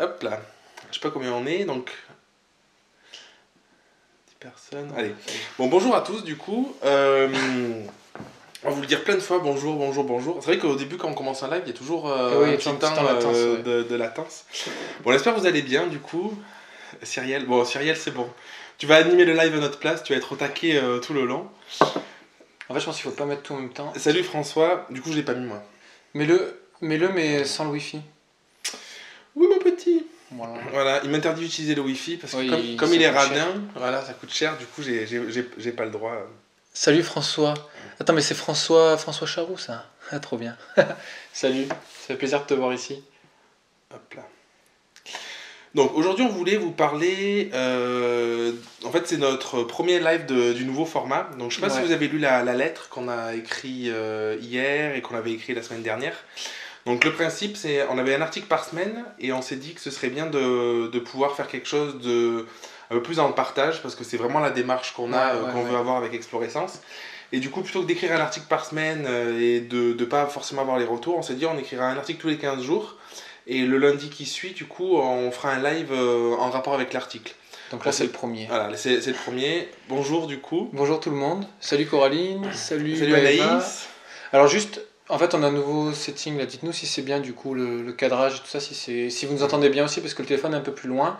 Hop là. Je sais pas combien on est, donc 10 personnes. Allez. Bon, bonjour à tous, du coup. On va vous le dire plein de fois, bonjour, bonjour, bonjour. C'est vrai qu'au début, quand on commence un live, il y a toujours oui, un petit temps latence, ouais. de latence. Bon, j'espère que vous allez bien, du coup. Cyrielle, bon, Cyrielle, c'est bon. Tu vas animer le live à notre place, tu vas être au taquet tout le long. En fait, je pense qu'il faut pas mettre tout en même temps. Salut François, du coup, je l'ai pas mis moi. Mets-le, mais sans le wifi. Oui, mon petit. Voilà. Voilà, il m'interdit d'utiliser le wifi parce que Oui, comme ça il est coûte radin, cher. voilà, ça coûte cher, du coup, j'ai pas le droit. Salut François. Attends, mais c'est François Charroux, ça. Ah, trop bien. Salut, ça fait plaisir de te voir ici. Hop là. Donc aujourd'hui on voulait vous parler, en fait c'est notre premier live du nouveau format, donc je sais pas si vous avez lu la lettre qu'on a écrite hier et qu'on avait écrit la semaine dernière. Donc le principe c'est, on avait un article par semaine et on s'est dit que ce serait bien de pouvoir faire quelque chose de un peu plus dans le partage parce que c'est vraiment la démarche qu'on veut avoir avec Explorescence. Et du coup plutôt que d'écrire un article par semaine et de pas forcément avoir les retours, on s'est dit on écrira un article tous les 15 jours. Et le lundi qui suit, du coup, on fera un live en rapport avec l'article. Donc là, c'est le premier. Voilà, c'est le premier. Bonjour, du coup. Bonjour tout le monde. Salut Coraline. Salut Maëva. Anaïs. Alors juste, en fait, on a un nouveau setting là. Dites-nous si c'est bien, du coup, le cadrage et tout ça, si vous nous entendez bien aussi, parce que le téléphone est un peu plus loin.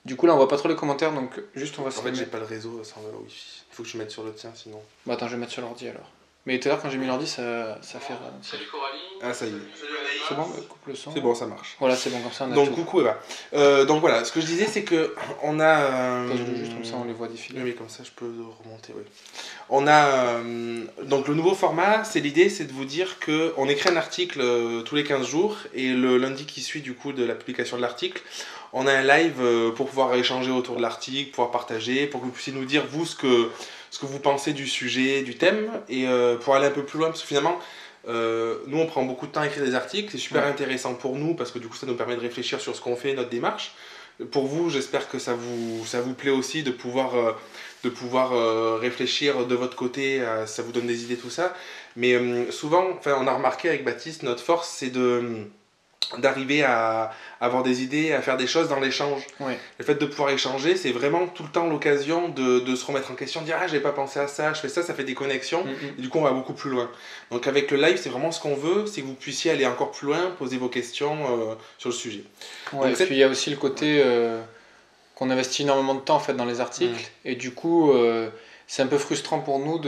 Du coup, là, on voit pas trop les commentaires, donc juste on va se En fait, j'ai pas le réseau sans le wifi. Il faut que je mette sur le tien, sinon. Bon, attends, je vais mettre sur l'ordi alors. Mais tout à l'heure, quand j'ai mis l'ordi, ça fait... Salut Coraline. Ah, ça y est. C'est bon, coupe le son. C'est bon, ça marche. Voilà, c'est bon, comme ça on a donc, tout. coucou Eva. Donc voilà, ce que je disais, c'est que on a. Pose-le juste comme ça, on les voit défiler. Oui, comme ça, je peux remonter, oui. On a. Donc, le nouveau format, l'idée, c'est de vous dire qu'on écrit un article tous les 15 jours, et le lundi qui suit, du coup, de la publication de l'article, on a un live pour pouvoir échanger autour de l'article, pouvoir partager, pour que vous puissiez nous dire, vous, ce que vous pensez du sujet, du thème, et pour aller un peu plus loin, parce que finalement. Nous on prend beaucoup de temps à écrire des articles, c'est super intéressant pour nous parce que du coup ça nous permet de réfléchir sur ce qu'on fait, notre démarche. Pour vous, j'espère que ça vous plaît aussi de pouvoir réfléchir de votre côté, ça vous donne des idées, tout ça. Mais souvent, on a remarqué avec Baptiste, notre force c'est d'arriver à avoir des idées, à faire des choses dans l'échange. Ouais. Le fait de pouvoir échanger, c'est vraiment tout le temps l'occasion de se remettre en question, de dire ah j'avais pas pensé à ça, je fais ça, ça fait des connexions, et du coup on va beaucoup plus loin. Donc avec le live, c'est vraiment ce qu'on veut, c'est que vous puissiez aller encore plus loin, poser vos questions sur le sujet. Ouais, donc, et puis il y a aussi le côté qu'on investit énormément de temps en fait dans les articles, et du coup c'est un peu frustrant pour nous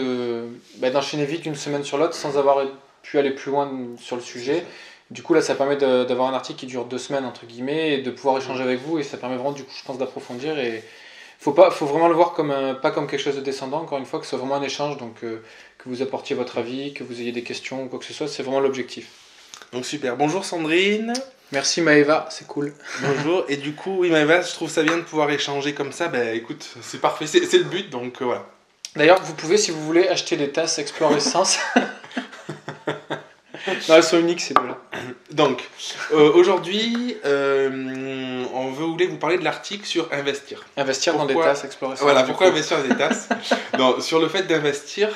d'enchaîner vite une semaine sur l'autre sans avoir pu aller plus loin sur le sujet. Du coup, là, ça permet d'avoir un article qui dure 2 semaines, entre guillemets, et de pouvoir échanger avec vous, et ça permet vraiment, du coup, je pense, d'approfondir. Et faut vraiment le voir pas comme quelque chose de descendant, encore une fois, que ce soit vraiment un échange, donc que vous apportiez votre avis, que vous ayez des questions ou quoi que ce soit, c'est vraiment l'objectif. Donc super. Bonjour Sandrine. Merci Maëva, c'est cool. Bonjour. Et du coup, oui Maëva, je trouve ça bien de pouvoir échanger comme ça. Ben écoute, c'est parfait, c'est le but, donc voilà. D'ailleurs, vous pouvez, si vous voulez, acheter des tasses Explorescence. Non, elles sont uniques ces deux-là. Donc, aujourd'hui, on voulait vous parler de l'article sur investir. Investir dans des tasses Explorescence. Voilà, pourquoi investir dans des tasses. Non, sur le fait d'investir,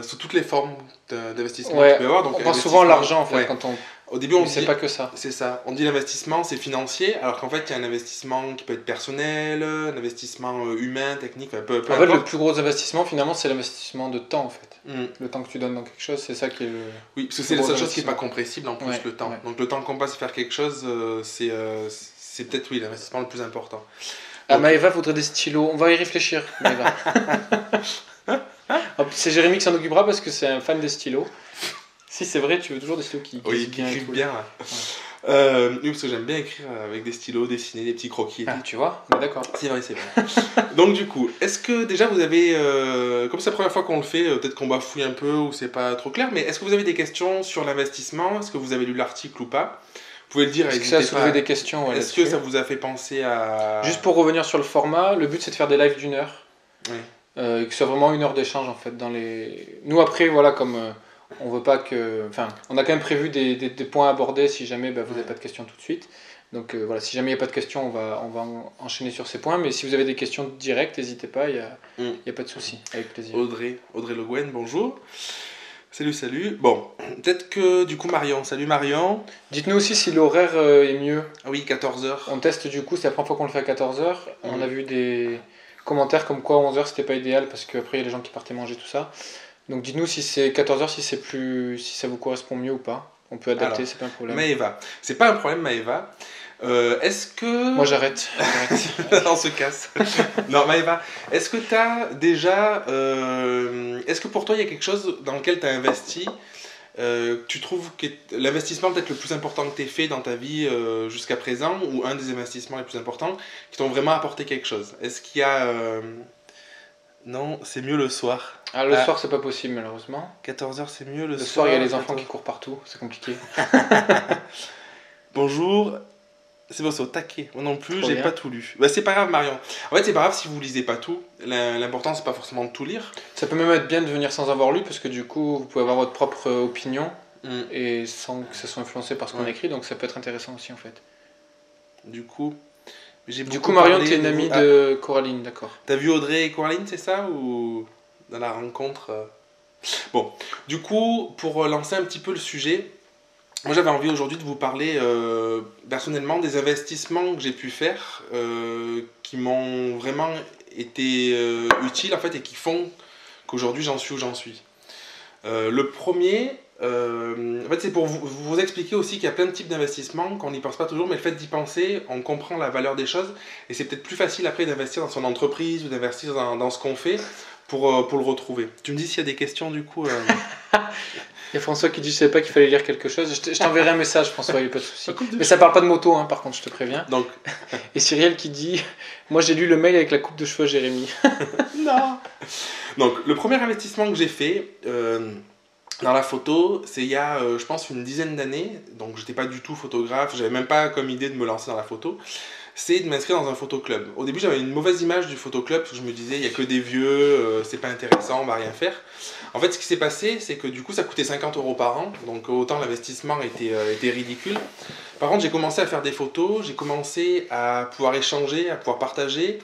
sous toutes les formes d'investissement que tu peux avoir. Donc, on pense souvent à l'argent en fait, quand on... Au début, on dit, c'est pas que ça. C'est ça. On dit l'investissement, c'est financier, alors qu'en fait, il y a un investissement qui peut être personnel, un investissement humain, technique, peu en fait, le plus gros investissement, finalement, c'est l'investissement de temps, en fait. Le temps que tu donnes dans quelque chose, c'est ça qui est le... Oui, parce que c'est la seule chose qui n'est pas compressible, en plus, le temps. Ouais. Donc, le temps qu'on passe à faire quelque chose, c'est peut-être, oui, l'investissement le plus important. Donc... Maëva voudrait des stylos. On va y réfléchir, Maëva. C'est Jérémy qui s'en occupera parce que c'est un fan des stylos. Si c'est vrai, tu veux toujours des stylos qui écrivent bien. Oui, parce que j'aime bien écrire avec des stylos, dessiner des petits croquis. Tu vois, on est d'accord. C'est vrai. Donc du coup, est-ce que déjà vous avez, comme c'est la première fois qu'on le fait, peut-être qu'on bafouille un peu ou c'est pas trop clair, mais est-ce que vous avez des questions sur l'investissement? Est-ce que vous avez lu l'article ou pas? Vous pouvez le dire. Est-ce que ça a soulevé des questions? Est-ce que ça vous a fait penser à... Juste pour revenir sur le format, le but c'est de faire des lives d'1 heure. Oui. Que ce soit vraiment 1 heure d'échange en fait. Nous après, voilà, comme... on veut pas que... Enfin, on a quand même prévu des points à aborder si jamais vous n'avez pas de questions tout de suite. Donc voilà, si jamais il n'y a pas de questions, on va enchaîner sur ces points. Mais si vous avez des questions directes, n'hésitez pas, il y a pas de souci, avec plaisir. Audrey Le Guen, bonjour. Salut, salut. Bon, peut-être que du coup Marion. Salut Marion. Dites-nous aussi si l'horaire est mieux. Ah oui, 14h. On teste du coup, c'est la première fois qu'on le fait à 14h. On a vu des commentaires comme quoi 11h c'était pas idéal parce qu'après il y a les gens qui partaient manger tout ça. Donc dites-nous si c'est 14h, si ça vous correspond mieux ou pas. On peut adapter, Alors, c'est pas un problème. Maëva. C'est pas un problème, Maëva. Est-ce que... Moi j'arrête. On se casse. Non, Maëva, est-ce que tu as déjà... est-ce que pour toi, il y a quelque chose dans lequel tu as investi tu trouves que l'investissement peut-être le plus important que tu aies fait dans ta vie jusqu'à présent, ou un des investissements les plus importants, qui t'ont vraiment apporté quelque chose? Est-ce qu'il y a... Non, c'est mieux le soir. Ah, le soir c'est pas possible malheureusement. 14h c'est mieux le soir. Le soir il y a les enfants qui courent partout, c'est compliqué. Bonjour. C'est bon, c'est au taquet. Moi non plus, Trop j'ai bien. pas tout lu. Bah, c'est pas grave, Marion. En fait, c'est pas grave si vous lisez pas tout. L'important, c'est pas forcément de tout lire. Ça peut même être bien de venir sans avoir lu parce que du coup vous pouvez avoir votre propre opinion Mm. et sans que ça soit influencé par ce qu'on Ouais. écrit, donc ça peut être intéressant aussi en fait. Du coup, j'ai Du beaucoup coup Marion, parlé t'es une de amie vous. Ah, de Coraline, d'accord. t'as vu Audrey et Coraline, c'est ça? Ou dans la rencontre Bon, du coup, pour lancer un petit peu le sujet, moi j'avais envie aujourd'hui de vous parler personnellement des investissements que j'ai pu faire qui m'ont vraiment été utiles en fait et qui font qu'aujourd'hui j'en suis où j'en suis. Le premier, en fait, c'est pour vous expliquer aussi qu'il y a plein de types d'investissements, qu'on n'y pense pas toujours, mais le fait d'y penser, on comprend la valeur des choses, et c'est peut-être plus facile après d'investir dans son entreprise ou d'investir dans ce qu'on fait pour le retrouver. Tu me dis s'il y a des questions du coup. Il y a François qui dit je savais pas qu'il fallait lire quelque chose. Je t'enverrai un message François, il n'y a pas de souci. Coupe de Mais ça parle pas de moto hein, par contre, je te préviens. Donc, Et Cyrielle qui dit moi j'ai lu le mail avec la coupe de cheveux à Jérémy. non. Donc, le premier investissement que j'ai fait dans la photo, c'est il y a, je pense, une dizaine d'années. Donc, j'étais pas du tout photographe, j'avais même pas comme idée de me lancer dans la photo. C'est de m'inscrire dans un photoclub. Au début, j'avais une mauvaise image du photoclub parce que je me disais, il y a que des vieux, c'est pas intéressant, on va rien faire. En fait, ce qui s'est passé, c'est que du coup, ça coûtait 50 € par an. Donc, autant l'investissement était ridicule. Par contre, j'ai commencé à faire des photos, j'ai commencé à pouvoir échanger, à pouvoir partager.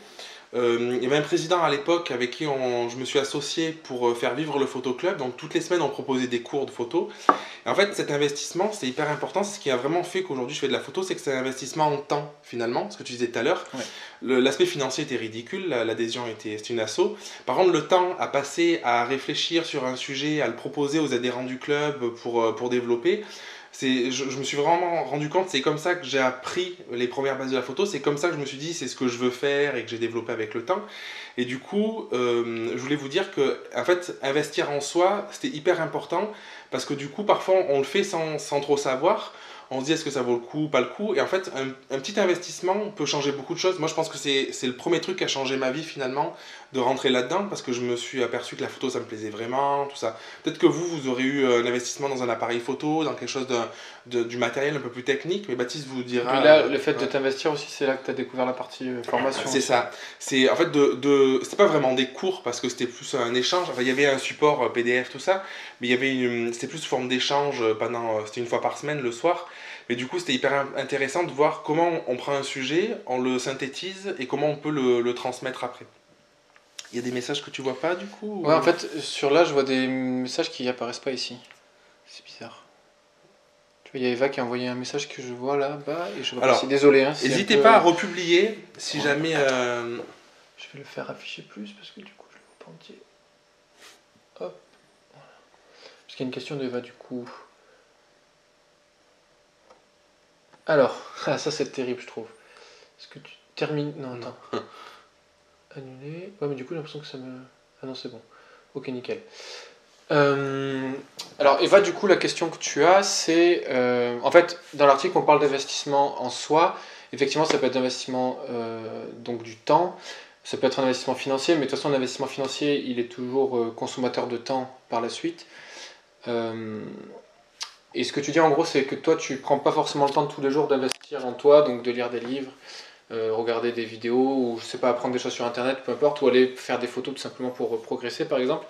Il y avait un président à l'époque avec qui je me suis associé pour faire vivre le photoclub. Donc toutes les semaines, on proposait des cours de photo. Et en fait, cet investissement, c'est hyper important. C'est ce qui a vraiment fait qu'aujourd'hui je fais de la photo, c'est que c'est un investissement en temps finalement. Ce que tu disais tout à l'heure. Ouais. L'aspect financier était ridicule, l'adhésion c'était une asso. Par contre, le temps à passer à réfléchir sur un sujet, à le proposer aux adhérents du club pour développer. Je me suis vraiment rendu compte, c'est comme ça que j'ai appris les premières bases de la photo, c'est comme ça que je me suis dit c'est ce que je veux faire et que j'ai développé avec le temps. Et du coup, je voulais vous dire que en fait, investir en soi, c'était hyper important parce que du coup, parfois, on le fait sans trop savoir. On se dit est-ce que ça vaut le coup, pas le coup. Et en fait, un petit investissement peut changer beaucoup de choses. Moi, je pense que c'est le premier truc qui a changé ma vie finalement, de rentrer là-dedans, parce que je me suis aperçu que la photo, ça me plaisait vraiment, tout ça. Peut-être que vous aurez eu un investissement dans un appareil photo, dans quelque chose du matériel un peu plus technique, mais Baptiste vous dira... Et là, le fait de t'investir aussi, c'est là que tu as découvert la partie formation. C'est ça. C'est en fait c'était pas vraiment des cours parce que c'était plus un échange. Enfin, il y avait un support PDF tout ça, mais il y avait c'était plus sous forme d'échange c'était une fois par semaine le soir. Mais du coup, c'était hyper intéressant de voir comment on prend un sujet, on le synthétise et comment on peut le transmettre après. Il y a des messages que tu vois pas du coup Ouais, en fait, sur là, je vois des messages qui apparaissent pas ici. C'est bizarre. Tu vois, il y a Eva qui a envoyé un message que je vois là-bas et je vois pas ici. Désolé. Hein, n'hésitez pas à republier si jamais. Je vais le faire afficher plus parce que du coup, je le vois pas entier. Hop. Voilà. Parce qu'il y a une question d'Eva du coup. Alors, ça c'est terrible, je trouve. Est-ce que tu termines. Non, attends. Annuler. Ouais, mais du coup, j'ai l'impression que ça me. Ah non, c'est bon. Ok, nickel. Alors, Eva, du coup, la question que tu as, c'est. En fait, dans l'article, on parle d'investissement en soi. Effectivement, ça peut être d'investissement donc du temps. Ça peut être un investissement financier, mais de toute façon, l'investissement financier, il est toujours consommateur de temps par la suite. Et ce que tu dis en gros, c'est que toi, tu prends pas forcément le temps de tous les jours d'investir en toi, donc de lire des livres, regarder des vidéos, ou je sais pas, apprendre des choses sur internet, peu importe, ou aller faire des photos tout simplement pour progresser par exemple.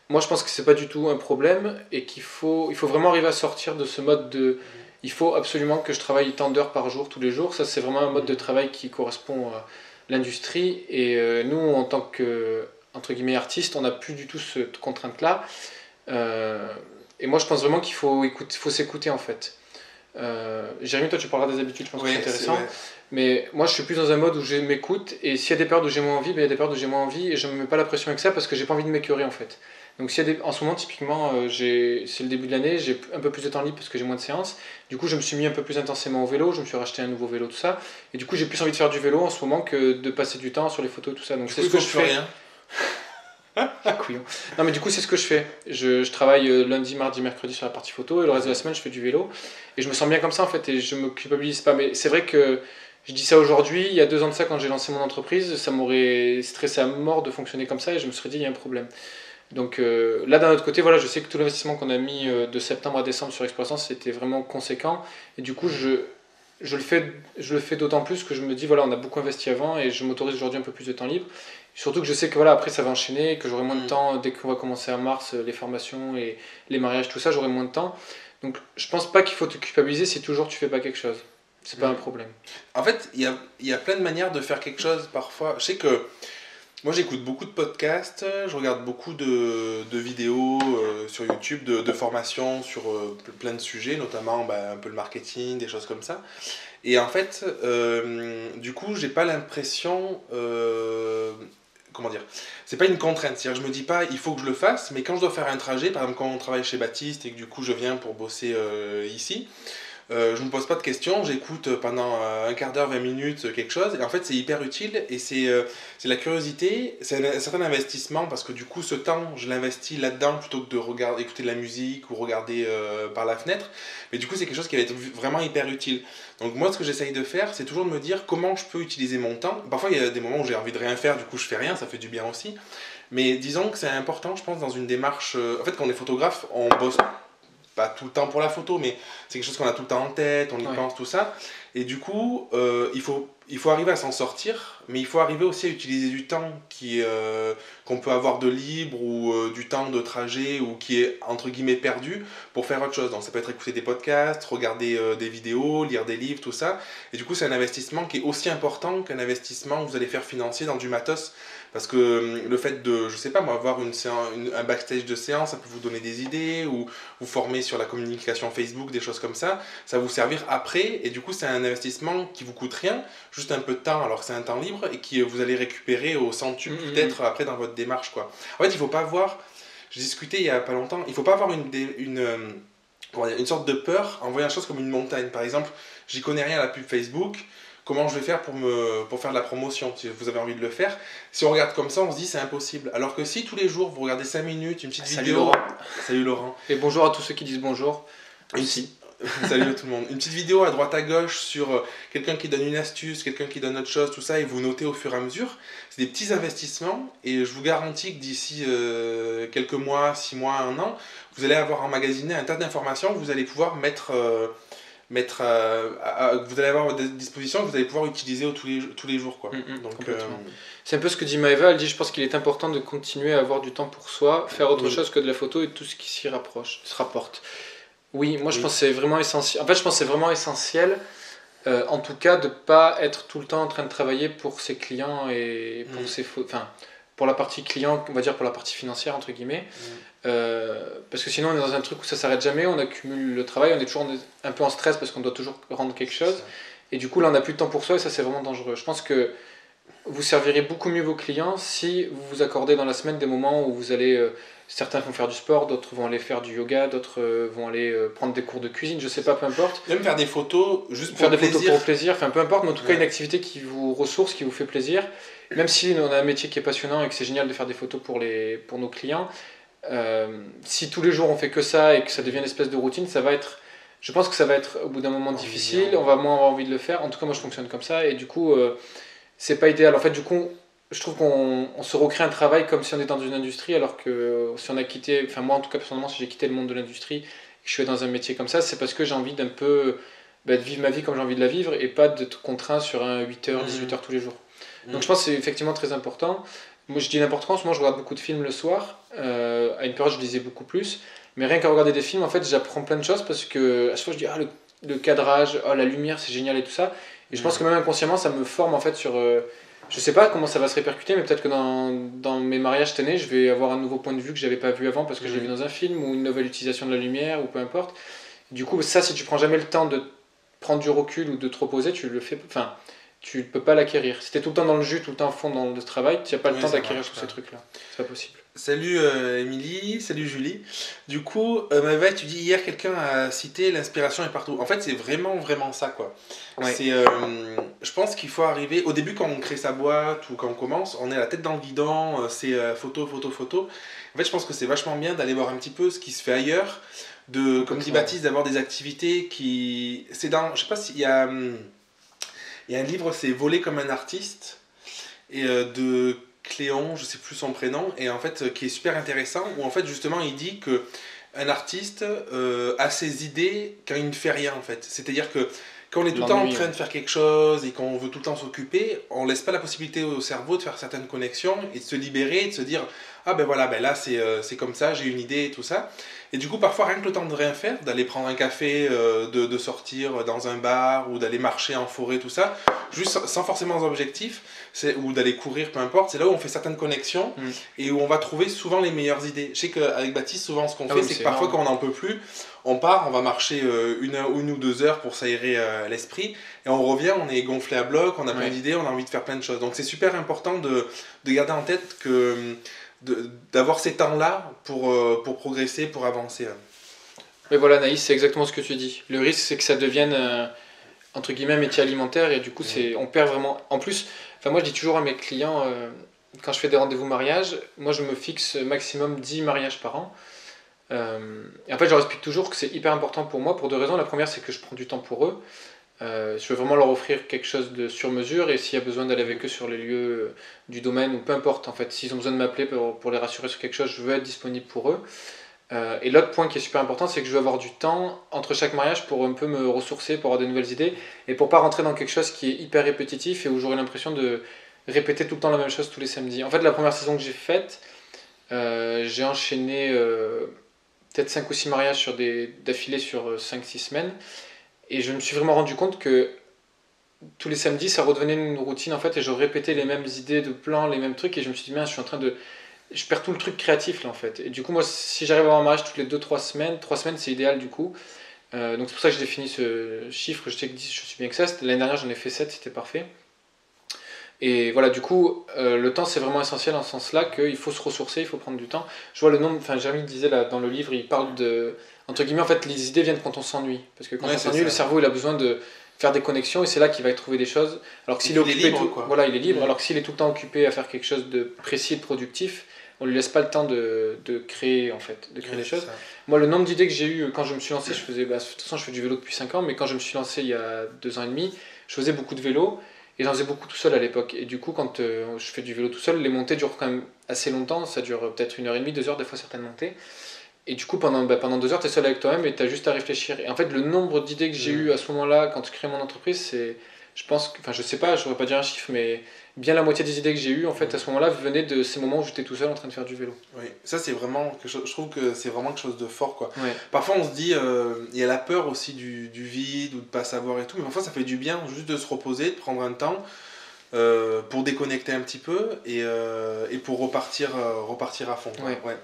Moi, je pense que c'est pas du tout un problème et il faut vraiment arriver à sortir de ce mode de il faut absolument que je travaille tant d'heures par jour tous les jours. Ça, c'est vraiment un mode de travail qui correspond à l'industrie et nous, en tant que entre guillemets artistes, on n'a plus du tout cette contrainte-là. Et moi, je pense vraiment qu'il faut s'écouter en fait. Jérémy, toi, tu parleras des habitudes, je pense que c'est intéressant. Mais moi, je suis plus dans un mode où je m'écoute. Et s'il y a des périodes où j'ai moins envie, ben, il y a des périodes où j'ai moins envie. Et je ne me mets pas la pression avec ça parce que j'ai pas envie de m'écœurer en fait. Donc, en ce moment, typiquement, c'est le début de l'année, j'ai un peu plus de temps libre parce que j'ai moins de séances. Du coup, je me suis mis un peu plus intensément au vélo. Je me suis racheté un nouveau vélo, tout ça. Et du coup, j'ai plus envie de faire du vélo en ce moment que de passer du temps sur les photos, tout ça. Donc, c'est ce que je fais. Rien. Couillon. Non mais du coup c'est ce que je fais. Je travaille lundi, mardi, mercredi sur la partie photo et le reste de la semaine je fais du vélo. Et je me sens bien comme ça en fait et je me culpabilise pas. Mais c'est vrai que je dis ça aujourd'hui, il y a 2 ans de ça quand j'ai lancé mon entreprise, ça m'aurait stressé à mort de fonctionner comme ça et je me serais dit il y a un problème. Donc là d'un autre côté, voilà, je sais que tout l'investissement qu'on a mis de septembre à décembre sur Exploration c'était vraiment conséquent. Et du coup je le fais d'autant plus que je me dis voilà on a beaucoup investi avant et je m'autorise aujourd'hui un peu plus de temps libre. Surtout que je sais que voilà, après ça va enchaîner, que j'aurai moins de temps dès qu'on va commencer en mars, les formations et les mariages, tout ça, j'aurai moins de temps. Donc je pense pas qu'il faut te culpabiliser si toujours tu fais pas quelque chose. C'est pas un problème. En fait, il y a plein de manières de faire quelque chose parfois. Je sais que moi j'écoute beaucoup de podcasts, je regarde beaucoup de vidéos sur YouTube, de formations sur plein de sujets, notamment un peu le marketing, des choses comme ça. Et en fait, du coup, j'ai pas l'impression. Comment dire, c'est pas une contrainte, c'est-à-dire je me dis pas il faut que je le fasse, mais quand je dois faire un trajet, par exemple quand on travaille chez Baptiste et que du coup je viens pour bosser ici, je me pose pas de questions, j'écoute pendant un quart d'heure, 20 minutes quelque chose, et en fait c'est hyper utile, et c'est la curiosité, c'est un certain investissement, parce que du coup ce temps, je l'investis là-dedans plutôt que de regarder, écouter de la musique ou regarder par la fenêtre, mais du coup c'est quelque chose qui va être vraiment hyper utile. Donc moi ce que j'essaye de faire, c'est toujours de me dire comment je peux utiliser mon temps. Parfois il y a des moments où j'ai envie de rien faire, du coup je fais rien, ça fait du bien aussi, mais disons que c'est important, je pense, dans une démarche... En fait quand on est photographe, on bosse pas tout le temps pour la photo, mais c'est quelque chose qu'on a tout le temps en tête, on y pense, tout ça. Et du coup, il faut arriver à s'en sortir, mais il faut arriver aussi à utiliser du temps qu'on peut avoir de libre ou du temps de trajet ou qui est entre guillemets perdu pour faire autre chose. Donc ça peut être écouter des podcasts, regarder des vidéos, lire des livres, tout ça. Et du coup, c'est un investissement qui est aussi important qu'un investissement que vous allez faire financier dans du matos. Parce que le fait de, je sais pas moi, avoir un backstage de séance, ça peut vous donner des idées ou vous former sur la communication Facebook, des choses comme ça va vous servir après. Et du coup, c'est un investissement qui vous coûte rien, juste un peu de temps, alors que c'est un temps libre et que vous allez récupérer au centuple peut-être après dans votre démarche, quoi. En fait, il faut pas avoir, je discutais il y a pas longtemps, il faut pas avoir une sorte de peur en voyant la chose comme une montagne. Par exemple, j'y connais rien à la pub Facebook. Comment je vais faire pour faire de la promotion, si vous avez envie de le faire. Si on regarde comme ça, on se dit c'est impossible. Alors que si tous les jours vous regardez 5 minutes, une petite vidéo... Laurent. Salut Laurent. Et bonjour à tous ceux qui disent bonjour. Aussi. Salut à tout le monde. Une petite vidéo à droite à gauche sur quelqu'un qui donne une astuce, quelqu'un qui donne autre chose, tout ça, et vous notez au fur et à mesure. C'est des petits investissements, et je vous garantis que d'ici quelques mois, 6 mois, 1 an, vous allez avoir emmagasiné un tas d'informations que vous allez pouvoir vous allez avoir à votre disposition, que vous allez pouvoir utiliser tous les jours, quoi. Donc, c'est un peu ce que dit Maëva, elle dit je pense qu'il est important de continuer à avoir du temps pour soi, faire autre chose que de la photo et tout ce qui se rapporte. Oui, moi je pense que c'est vraiment essentiel. En fait, je pense que c'est vraiment essentiel, en tout cas, de ne pas être tout le temps en train de travailler pour ses clients et pour pour la partie client, on va dire pour la partie financière, entre guillemets. Parce que sinon, on est dans un truc où ça s'arrête jamais, on accumule le travail, on est toujours un peu en stress parce qu'on doit toujours rendre quelque chose. Et du coup, là, on n'a plus de temps pour soi et ça, c'est vraiment dangereux. Je pense que vous servirez beaucoup mieux vos clients si vous vous accordez dans la semaine des moments où vous allez... certains vont faire du sport, d'autres vont aller faire du yoga, d'autres vont aller prendre des cours de cuisine, je sais pas, peu importe. Même faire des photos juste pour faire le des plaisir. Photos pour plaisir, enfin peu importe, mais en tout cas une activité qui vous ressource, qui vous fait plaisir. Même si on a un métier qui est passionnant et que c'est génial de faire des photos pour nos clients, si tous les jours on fait que ça et que ça devient une espèce de routine, je pense que ça va être au bout d'un moment difficile, on va moins avoir envie de le faire. En tout cas moi je fonctionne comme ça et du coup c'est pas idéal. En fait du coup je trouve qu'on se recrée un travail comme si on était dans une industrie, alors que si on a quitté, enfin moi en tout cas personnellement, si j'ai quitté le monde de l'industrie et que je suis dans un métier comme ça, c'est parce que j'ai envie d'un peu de vivre ma vie comme j'ai envie de la vivre et pas d'être contraint sur un 8h, 18h tous les jours. Donc je pense que c'est effectivement très important. Moi je dis l'importance, moi je regarde beaucoup de films le soir, à une période je lisais beaucoup plus, mais rien qu'à regarder des films, en fait j'apprends plein de choses parce que à chaque fois je dis le cadrage, la lumière c'est génial et tout ça, et je pense que même inconsciemment ça me forme en fait sur Je sais pas comment ça va se répercuter, mais peut-être que dans mes mariages cette année, je vais avoir un nouveau point de vue que j'avais pas vu avant parce que je l'ai vu dans un film ou une nouvelle utilisation de la lumière ou peu importe. Du coup, ça, si tu prends jamais le temps de prendre du recul ou de te reposer, tu le fais, enfin, tu peux pas l'acquérir. Si t'es tout le temps dans le jus, tout le temps à fond dans le travail, tu n'as pas le temps d'acquérir tous ces trucs-là. C'est pas possible. Salut Émilie, salut Julie. Du coup, Maëva, tu dis hier quelqu'un a cité l'inspiration est partout. En fait, c'est vraiment vraiment ça quoi. Ouais. Je pense qu'il faut arriver. Au début, quand on crée sa boîte ou quand on commence, on est la tête dans le guidon, c'est photo, photo, photo. En fait, je pense que c'est vachement bien d'aller voir un petit peu ce qui se fait ailleurs, comme dit Baptiste, d'avoir des activités qui. C'est dans. Je sais pas s'il y a. Il y a un livre, c'est Voler comme un artiste et de Cléon, je sais plus son prénom, et en fait qui est super intéressant, où en fait justement il dit que un artiste a ses idées quand il ne fait rien en fait. C'est-à-dire que quand on est tout le temps en train de faire quelque chose et qu'on veut tout le temps s'occuper, on laisse pas la possibilité au cerveau de faire certaines connexions et de se libérer et de se dire ah ben voilà, ben là c'est comme ça, j'ai une idée et tout ça. Et du coup parfois rien que le temps de rien faire, d'aller prendre un café, de sortir dans un bar ou d'aller marcher en forêt, tout ça, juste sans forcément objectif, ou d'aller courir, peu importe, c'est là où on fait certaines connexions et où on va trouver souvent les meilleures idées. Je sais qu'avec Baptiste, souvent ce qu'on fait, c'est que parfois quand on n'en peut plus, on part, on va marcher une ou 2 heures pour s'aérer l'esprit et on revient, on est gonflé à bloc, on a plein d'idées, on a envie de faire plein de choses. Donc c'est super important de garder en tête que d'avoir ces temps-là pour progresser, pour avancer. Mais voilà Naïs, c'est exactement ce que tu dis. Le risque c'est que ça devienne entre guillemets métier alimentaire et du coup on perd vraiment. En plus, moi je dis toujours à mes clients, quand je fais des rendez-vous mariage, moi je me fixe maximum 10 mariages par an. Et en fait je leur explique toujours que c'est hyper important pour moi pour 2 raisons. La première c'est que je prends du temps pour eux. Je veux vraiment leur offrir quelque chose de sur mesure et s'il y a besoin d'aller avec eux sur les lieux du domaine ou peu importe en fait, s'ils ont besoin de m'appeler pour les rassurer sur quelque chose, je veux être disponible pour eux. Et l'autre point qui est super important, c'est que je veux avoir du temps entre chaque mariage pour un peu me ressourcer, pour avoir de nouvelles idées et pour pas rentrer dans quelque chose qui est hyper répétitif et où j'aurai l'impression de répéter tout le temps la même chose tous les samedis. En fait, la première saison que j'ai faite, j'ai enchaîné peut-être 5 ou 6 mariages d'affilée sur 5-6 semaines. Et je me suis vraiment rendu compte que tous les samedis, ça redevenait une routine en fait, et je répétais les mêmes idées de plans, les mêmes trucs, et je me suis dit, mince, je perds tout le truc créatif là en fait. Et du coup, moi, si j'arrive à avoir un mariage toutes les 2-3 semaines, 3 semaines c'est idéal du coup. Donc c'est pour ça que j'ai défini ce chiffre, je sais que 10, je suis bien que ça. L'année dernière, j'en ai fait 7, c'était parfait. Et voilà, du coup, le temps c'est vraiment essentiel en ce sens-là, qu'il faut se ressourcer, il faut prendre du temps. Je vois le nombre, enfin, Jérémy disait là dans le livre, il parle de. Entre guillemets, en fait, les idées viennent quand on s'ennuie. Parce que quand on s'ennuie, le cerveau il a besoin de faire des connexions et c'est là qu'il va trouver des choses. Alors que s'il est occupé. Voilà, il est libre. Alors que s'il est tout le temps occupé à faire quelque chose de précis et de productif, on lui laisse pas le temps de créer en fait, de créer des choses. Moi, le nombre d'idées que j'ai eu quand je me suis lancé, de toute façon, je fais du vélo depuis 5 ans, mais quand je me suis lancé il y a 2 ans et demi, je faisais beaucoup de vélo. Et j'en faisais beaucoup tout seul à l'époque. Et du coup, quand je fais du vélo tout seul, les montées durent quand même assez longtemps. Ça dure peut-être 1h30, 2 heures, des fois certaines montées. Et du coup, pendant 2 heures, tu es seul avec toi-même et tu as juste à réfléchir. Et en fait, le nombre d'idées que j'ai eu à ce moment-là, quand je crée mon entreprise, c'est, je pense, enfin, je sais pas, je pourrais pas dire un chiffre, mais bien la moitié des idées que j'ai eues, en fait, à ce moment-là, venaient de ces moments où j'étais tout seul en train de faire du vélo. Oui, ça c'est vraiment quelque chose, je trouve que c'est vraiment quelque chose de fort quoi. Ouais. Parfois on se dit, il y a la peur aussi du vide ou de pas savoir et tout, mais parfois ça fait du bien juste de se reposer, de prendre un temps pour déconnecter un petit peu et pour repartir à fond. Ouais. Ouais.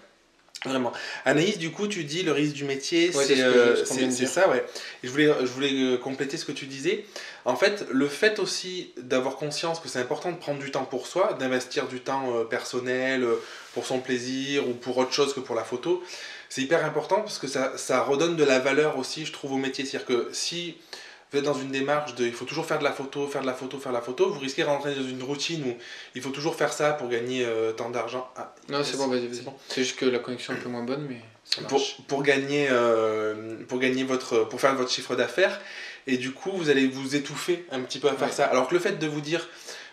Vraiment. Anaïs, du coup, tu dis le risque du métier, ouais, c'est ça, ouais. Et je voulais compléter ce que tu disais. En fait, le fait aussi d'avoir conscience que c'est important de prendre du temps pour soi, d'investir du temps personnel, pour son plaisir ou pour autre chose que pour la photo, c'est hyper important parce que ça redonne de la valeur aussi, je trouve, au métier. C'est-à-dire que si vous êtes dans une démarche de il faut toujours faire de la photo, faire de la photo, faire de la photo, vous risquez de rentrer dans une routine où il faut toujours faire ça pour gagner tant d'argent. Ah, non, c'est bon, vas-y. Bon. C'est juste que la connexion est un peu moins bonne, mais ça marche. Pour faire votre chiffre d'affaires, et du coup, vous allez vous étouffer un petit peu à faire ça. Alors que le fait de vous dire,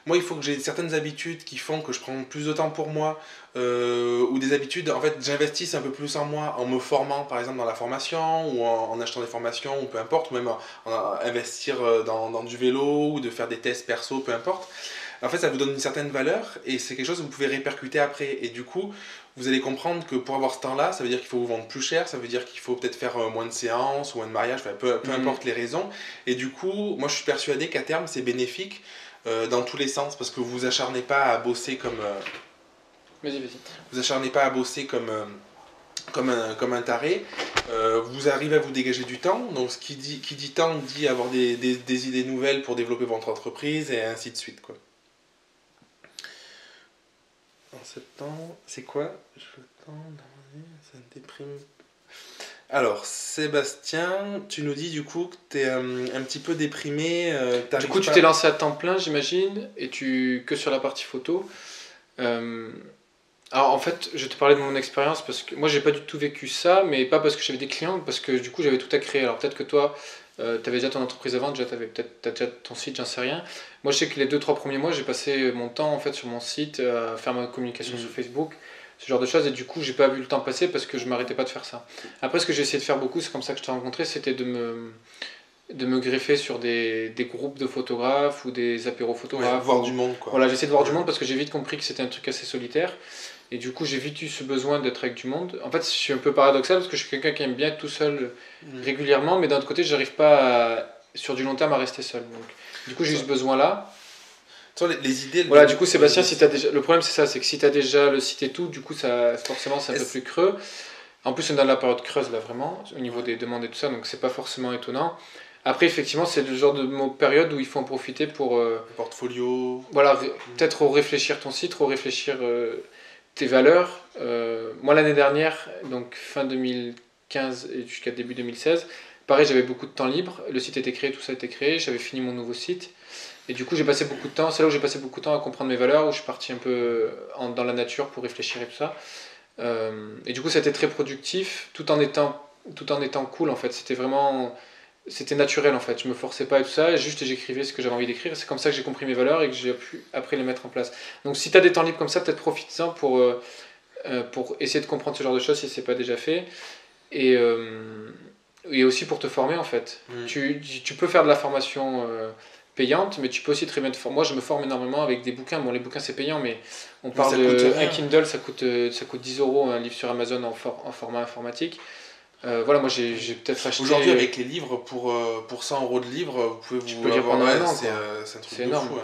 moi, il faut que j'ai certaines habitudes qui font que je prends plus de temps pour moi, ou des habitudes, en fait, j'investisse un peu plus en moi en me formant, par exemple, dans la formation, ou en achetant des formations, ou peu importe, ou même en investir dans du vélo, ou de faire des tests perso, peu importe. En fait, ça vous donne une certaine valeur, et c'est quelque chose que vous pouvez répercuter après. Et du coup, vous allez comprendre que pour avoir ce temps-là, ça veut dire qu'il faut vous vendre plus cher, ça veut dire qu'il faut peut-être faire moins de séances, ou moins de mariages, peu importe les raisons. Et du coup, moi, je suis persuadé qu'à terme, c'est bénéfique dans tous les sens parce que vous vous acharnez pas à bosser comme... Vas-y. Vous acharnez pas à bosser comme un taré. Vous arrivez à vous dégager du temps. Donc qui dit temps dit avoir des idées nouvelles pour développer votre entreprise et ainsi de suite, quoi. En septembre, c'est quoi? Ça me déprime. Alors, Sébastien, tu nous dis du coup que tu es un petit peu déprimé. Du coup, tu t'es lancé à temps plein, j'imagine, et que sur la partie photo. Alors en fait, je te parlais de mon expérience parce que moi j'ai pas du tout vécu ça, mais pas parce que j'avais des clients, parce que du coup j'avais tout à créer. Alors peut-être que toi, tu avais déjà ton entreprise avant, t'as déjà ton site, j'en sais rien. Moi je sais que les 2-3 premiers mois, j'ai passé mon temps en fait sur mon site, à faire ma communication sur Facebook, ce genre de choses, et du coup j'ai pas vu le temps passer parce que je m'arrêtais pas de faire ça. Après, ce que j'ai essayé de faire beaucoup, c'est comme ça que je t'ai rencontré, c'était de me greffer sur des groupes de photographes ou des apéros photographes. Ouais, voir du monde, quoi. Voilà, j'essaie de voir du monde parce que j'ai vite compris que c'était un truc assez solitaire. Et du coup, j'ai vite eu ce besoin d'être avec du monde. En fait, je suis un peu paradoxal parce que je suis quelqu'un qui aime bien être tout seul régulièrement, mais d'un autre côté, j'arrive pas sur du long terme à rester seul. Donc, du coup, j'ai eu ce besoin-là. Les idées... Voilà, du coup, Sébastien, si déjà... le problème c'est ça, c'est que si tu as déjà le site et tout, du coup, forcément, c'est un peu plus creux. En plus, on est dans la période creuse, là, vraiment, au niveau des demandes et tout ça, donc c'est pas forcément étonnant. Après, effectivement, c'est le genre de période où il faut en profiter pour... portfolio... Voilà, peut-être réfléchir ton site, réfléchir tes valeurs. Moi, l'année dernière, donc fin 2015 et jusqu'à début 2016, pareil, j'avais beaucoup de temps libre. Le site était créé, tout ça était créé. J'avais fini mon nouveau site. Et du coup, j'ai passé beaucoup de temps. C'est là où j'ai passé beaucoup de temps à comprendre mes valeurs, où je suis parti un peu dans la nature pour réfléchir et tout ça. Et du coup, c'était très productif, tout en étant cool, en fait. C'était naturel, en fait. Je me forçais pas et tout ça. Juste, j'écrivais ce que j'avais envie d'écrire. C'est comme ça que j'ai compris mes valeurs et que j'ai pu après les mettre en place. Donc, si tu as des temps libres comme ça, peut-être profite-en pour essayer de comprendre ce genre de choses si c'est pas déjà fait. Et aussi pour te former, en fait. Tu peux faire de la formation payante, mais tu peux aussi très bien te former. Moi, je me forme énormément avec des bouquins. Bon, les bouquins, c'est payant, mais on parle un Kindle, ça coûte 10 €, un livre sur Amazon en format informatique. Voilà, moi j'ai peut-être acheté... Aujourd'hui, avec les livres, pour 100 € de livres, vous pouvez tu peux lire pendant un an, c'est un truc c'est énorme. de fou. Ouais.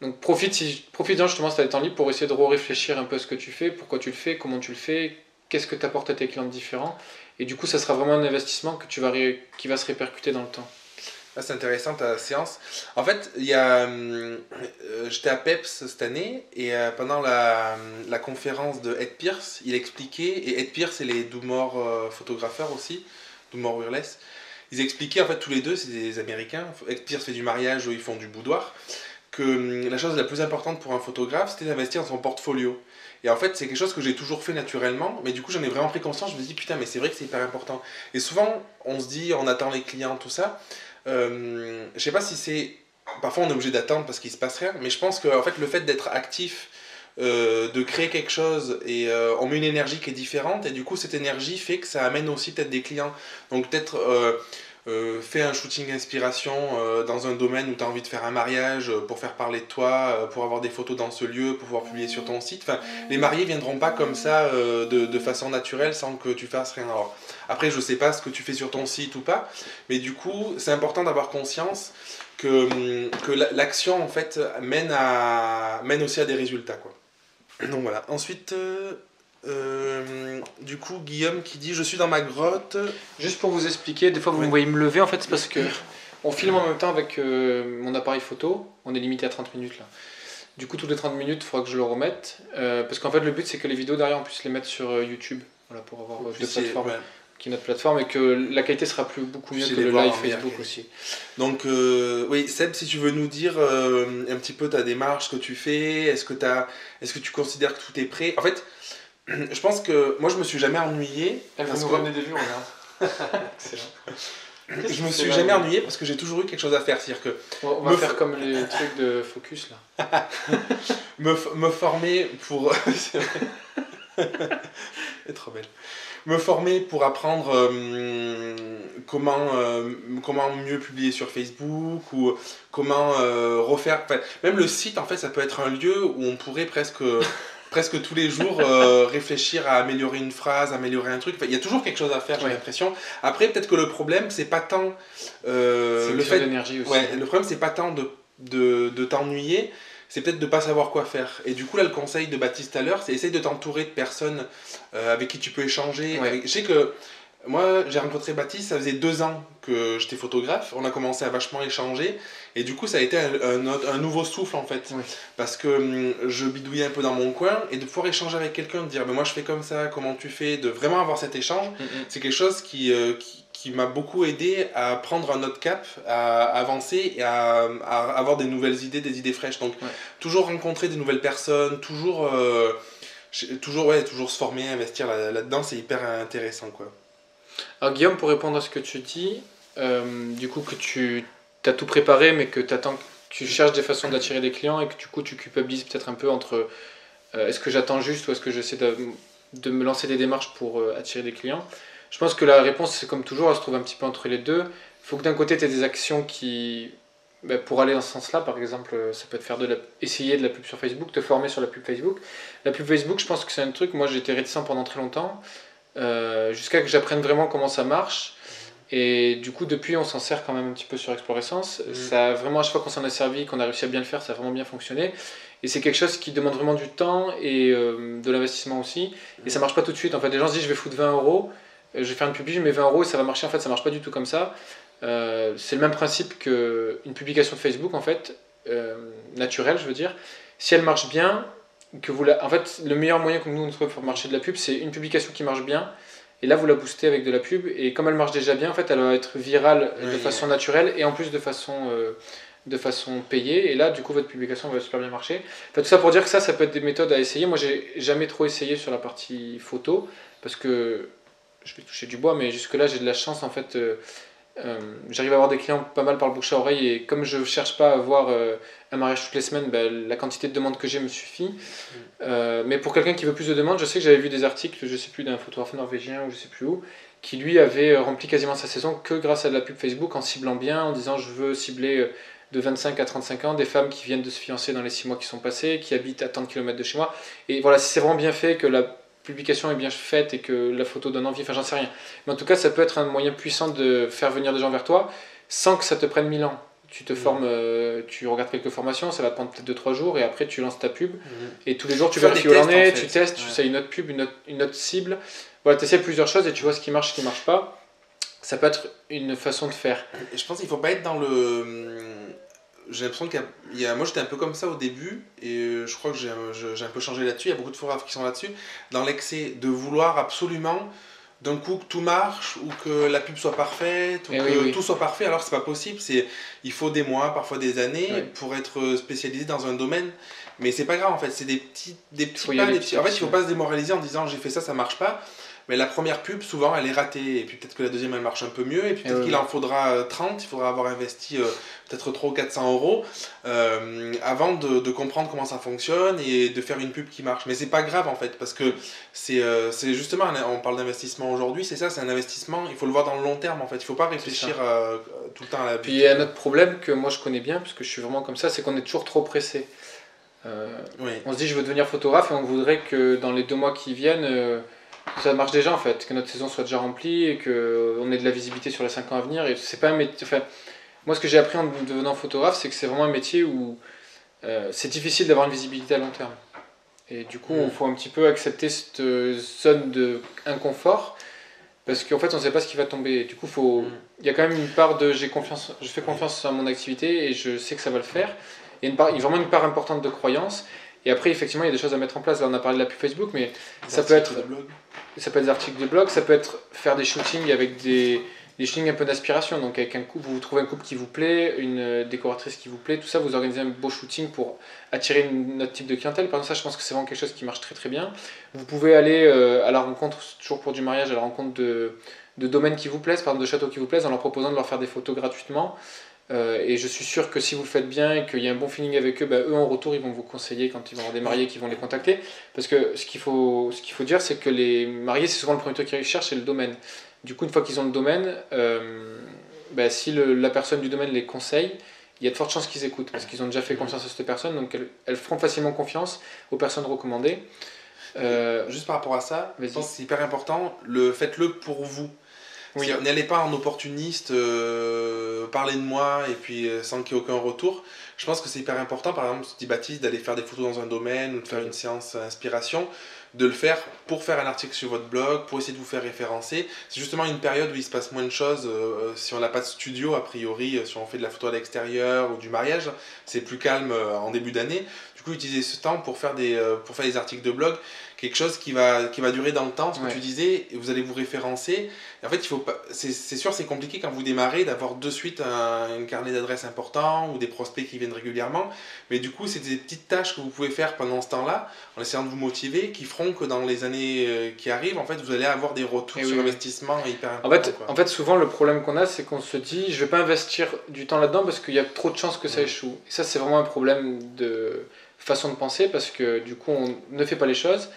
Donc profite-en justement si tu as le temps libre pour essayer de réfléchir un peu à ce que tu fais, pourquoi tu le fais, comment tu le fais, qu'est-ce que tu apportes à tes clients de différents. Et du coup, ça sera vraiment un investissement qui va se répercuter dans le temps. Ah, c'est intéressant ta séance. En fait, j'étais à PEPS cette année et pendant la conférence de Ed Pierce, il expliquait, et Ed Pierce et les Doomore photographeurs aussi, Doomore Wireless, ils expliquaient en fait tous les deux, c'est des Américains, Ed Pierce fait du mariage, eux ils font du boudoir, que la chose la plus importante pour un photographe c'était d'investir dans son portfolio. Et en fait, c'est quelque chose que j'ai toujours fait naturellement, mais du coup, j'en ai vraiment pris conscience. Je me dis, putain, mais c'est vrai que c'est hyper important. Et souvent, on se dit, on attend les clients, tout ça. Je sais pas si c'est... Parfois, on est obligé d'attendre parce qu'il se passe rien, mais je pense que en fait, le fait d'être actif, de créer quelque chose, et on met une énergie qui est différente, et du coup, cette énergie fait que ça amène aussi peut-être des clients. Donc, peut-être... fais un shooting inspiration dans un domaine où tu as envie de faire un mariage pour faire parler de toi, pour avoir des photos dans ce lieu, pour pouvoir publier sur ton site. Enfin, les mariés ne viendront pas comme ça de façon naturelle sans que tu fasses rien. Alors, après, je sais pas ce que tu fais sur ton site ou pas, mais du coup, c'est important d'avoir conscience que l'action en fait mène aussi à des résultats, quoi. Donc voilà. Ensuite... du coup, Guillaume qui dit: je suis dans ma grotte. Juste pour vous expliquer, des fois vous me voyez me lever, en fait c'est parce que on filme en même temps avec mon appareil photo, on est limité à 30 minutes là. Du coup, toutes les 30 minutes, il faudra que je le remette, parce qu'en fait le but c'est que les vidéos derrière on puisse les mettre sur YouTube, voilà, pour avoir deux plateformes, qui est notre plateforme, et que la qualité sera beaucoup mieux que le live Facebook aussi. Donc oui, Seb, si tu veux nous dire un petit peu ta démarche, ce que tu fais, est-ce que tu considères que tout est prêt? En fait, je pense que moi je me suis jamais ennuyé. Vous nous ramenez des vues, regarde. Excellent. Je me suis jamais ennuyé parce que j'ai toujours eu quelque chose à faire. C'est-à-dire que on va faire comme les trucs de Focus là. me former pour. C'est vrai. Elle est trop belle. Me former pour apprendre comment mieux publier sur Facebook, ou comment refaire. Enfin, même le site, en fait, ça peut être un lieu où on pourrait presque tous les jours réfléchir à améliorer une phrase, améliorer un truc. Enfin, il y a toujours quelque chose à faire, j'ai l'impression. Après, peut-être que le problème, c'est pas tant le fait d'énergie aussi. Ouais, le problème, c'est pas tant de de t'ennuyer, c'est peut-être de ne pas savoir quoi faire. Et du coup, là, le conseil de Baptiste tout à l'heure, c'est essayer de t'entourer de personnes avec qui tu peux échanger. Ouais. Je sais que moi, j'ai rencontré Baptiste, ça faisait 2 ans que j'étais photographe. On a commencé à vachement échanger. Et du coup, ça a été un nouveau souffle, en fait. Oui. Parce que je bidouillais un peu dans mon coin. Et de pouvoir échanger avec quelqu'un, de dire, moi, je fais comme ça, comment tu fais, de vraiment avoir cet échange, c'est quelque chose qui m'a beaucoup aidé à prendre un autre cap, à avancer et à avoir des nouvelles idées, des idées fraîches. Donc, toujours rencontrer des nouvelles personnes, toujours se former, investir là-dedans, c'est hyper intéressant, quoi. Alors Guillaume, pour répondre à ce que tu dis, du coup que tu as tout préparé mais que tu cherches des façons d'attirer des clients et que du coup tu culpabilises peut-être un peu entre est-ce que j'attends juste ou est-ce que j'essaie de me lancer des démarches pour attirer des clients. Je pense que la réponse, c'est comme toujours, elle se trouve un petit peu entre les deux. Il faut que d'un côté tu aies des actions qui, pour aller dans ce sens-là, par exemple, ça peut être essayer de la pub sur Facebook, te former sur la pub Facebook. La pub Facebook, je pense que c'est un truc, moi j'étais réticent pendant très longtemps. Jusqu'à que j'apprenne vraiment comment ça marche. Et du coup, depuis, on s'en sert quand même un petit peu sur Explorescence. Ça a vraiment, à chaque fois qu'on s'en a servi, qu'on a réussi à bien le faire, ça a vraiment bien fonctionné. Et c'est quelque chose qui demande vraiment du temps et de l'investissement aussi. Et ça marche pas tout de suite. En fait, les gens se disent, je vais foutre 20 euros, je vais faire une publi, je mets 20 euros et ça va marcher. En fait, ça marche pas du tout comme ça. C'est le même principe qu'une publication de Facebook, en fait, naturelle, je veux dire. Si elle marche bien, en fait, le meilleur moyen que nous on trouve pour marcher de la pub, c'est une publication qui marche bien. Et là, vous la boostez avec de la pub. Et comme elle marche déjà bien, en fait, elle va être virale de façon naturelle et en plus de façon payée. Et là, du coup, votre publication va super bien marcher. Enfin, tout ça pour dire que ça peut être des méthodes à essayer. Moi, j'ai jamais trop essayé sur la partie photo parce que je vais toucher du bois, mais jusque-là, j'ai de la chance en fait. J'arrive à avoir des clients pas mal par le bouche à oreille et comme je cherche pas à avoir un mariage toutes les semaines, la quantité de demandes que j'ai me suffit. Mais pour quelqu'un qui veut plus de demandes, je sais que j'avais vu des articles, je sais plus, d'un photographe norvégien ou je sais plus où, qui lui avait rempli quasiment sa saison que grâce à de la pub Facebook en ciblant bien, en disant je veux cibler de 25 à 35 ans des femmes qui viennent de se fiancer dans les 6 mois qui sont passés, qui habitent à tant de kilomètres de chez moi. Et voilà, si c'est vraiment bien fait, que la publication est bien faite et que la photo donne envie, enfin j'en sais rien. Mais en tout cas, ça peut être un moyen puissant de faire venir des gens vers toi sans que ça te prenne 1000 ans. Tu te formes, tu regardes quelques formations, ça va te prendre peut-être 2-3 jours et après tu lances ta pub. Et tous les jours tu vérifies où elle en est, tu testes, tu essaies une autre pub, une autre cible. Voilà, tu essaies plusieurs choses et tu vois ce qui marche, ce qui marche pas. Ça peut être une façon de faire. Et je pense qu'il faut pas être dans le. J'ai l'impression moi j'étais un peu comme ça au début et je crois que j'ai un peu changé là-dessus. Il y a beaucoup de photographes qui sont là-dessus. Dans l'excès de vouloir absolument d'un coup que tout marche ou que la pub soit parfaite ou que tout soit parfait alors que c'est pas possible. Il faut des mois, parfois des années pour être spécialisé dans un domaine. Mais c'est pas grave en fait, c'est des petits pas. En fait, il faut pas se démoraliser en disant j'ai fait ça marche pas. Mais la première pub, souvent, elle est ratée. Et puis peut-être que la deuxième, elle marche un peu mieux. Et puis peut-être qu'il en faudra 30. Il faudra avoir investi peut-être 300 ou 400 euros avant de comprendre comment ça fonctionne et de faire une pub qui marche. Mais c'est pas grave, en fait. Parce que c'est justement, on parle d'investissement aujourd'hui, c'est ça, c'est un investissement. Il faut le voir dans le long terme, en fait. Il faut pas réfléchir tout le temps à la pub. Puis il y a un autre problème que moi je connais bien, parce que je suis vraiment comme ça, c'est qu'on est toujours trop pressé. On se dit, je veux devenir photographe et on voudrait que dans les 2 mois qui viennent... ça marche déjà en fait, que notre saison soit déjà remplie et qu'on ait de la visibilité sur les 5 ans à venir. Et c'est pas un métier. Enfin, moi, ce que j'ai appris en devenant photographe, c'est que c'est vraiment un métier où c'est difficile d'avoir une visibilité à long terme. Et du coup, il faut un petit peu accepter cette zone d'inconfort parce qu'en fait, on ne sait pas ce qui va tomber. Et du coup, il y a quand même une part de je fais confiance à mon activité et je sais que ça va le faire. Il y a vraiment une part importante de croyance. Et après, effectivement, il y a des choses à mettre en place. Là, on a parlé de la pub Facebook, mais ça peut être des articles de blog, ça peut être faire des shootings avec des shootings un peu d'aspiration. Donc, avec un couple, vous trouvez un couple qui vous plaît, une décoratrice qui vous plaît, tout ça, vous organisez un beau shooting pour attirer notre type de clientèle. Par exemple, ça, je pense que c'est vraiment quelque chose qui marche très très bien. Vous pouvez aller à la rencontre, toujours pour du mariage, à la rencontre de domaines qui vous plaisent, par exemple de châteaux qui vous plaisent, en leur proposant de leur faire des photos gratuitement. Et je suis sûr que si vous le faites bien et qu'il y a un bon feeling avec eux, eux en retour ils vont vous conseiller quand ils vont avoir des mariés qui vont les contacter. Parce que ce qu'il faut dire, c'est que les mariés, c'est souvent le premier truc qu'ils recherchent, c'est le domaine. Du coup, une fois qu'ils ont le domaine, si la personne du domaine les conseille, il y a de fortes chances qu'ils écoutent parce qu'ils ont déjà fait confiance à cette personne, donc elles feront facilement confiance aux personnes recommandées. Juste par rapport à ça, je pense que c'est hyper important, faites-le pour vous. Oui. N'allez pas en opportuniste, parler de moi et puis sans qu'il y ait aucun retour. Je pense que c'est hyper important, par exemple, dit Baptiste, d'aller faire des photos dans un domaine ou de faire une séance inspiration, de le faire pour faire un article sur votre blog, pour essayer de vous faire référencer. C'est justement une période où il se passe moins de choses. Si on n'a pas de studio, a priori, si on fait de la photo à l'extérieur ou du mariage, c'est plus calme en début d'année. Du coup, utilisez ce temps pour faire des articles de blog, quelque chose qui va durer dans le temps, ce que tu disais, et vous allez vous référencer. Et en fait, il faut pas, c'est sûr, c'est compliqué quand vous démarrez d'avoir de suite un carnet d'adresses important ou des prospects qui viennent régulièrement. Mais du coup, c'est des petites tâches que vous pouvez faire pendant ce temps-là, en essayant de vous motiver, qui feront que dans les années qui arrivent, en fait, vous allez avoir des retours sur investissement hyper importants. En fait, souvent, le problème qu'on a, c'est qu'on se dit, je vais pas investir du temps là-dedans parce qu'il y a trop de chances que ça échoue. Et ça, c'est vraiment un problème de façon de penser, parce que du coup, on ne fait pas les choses.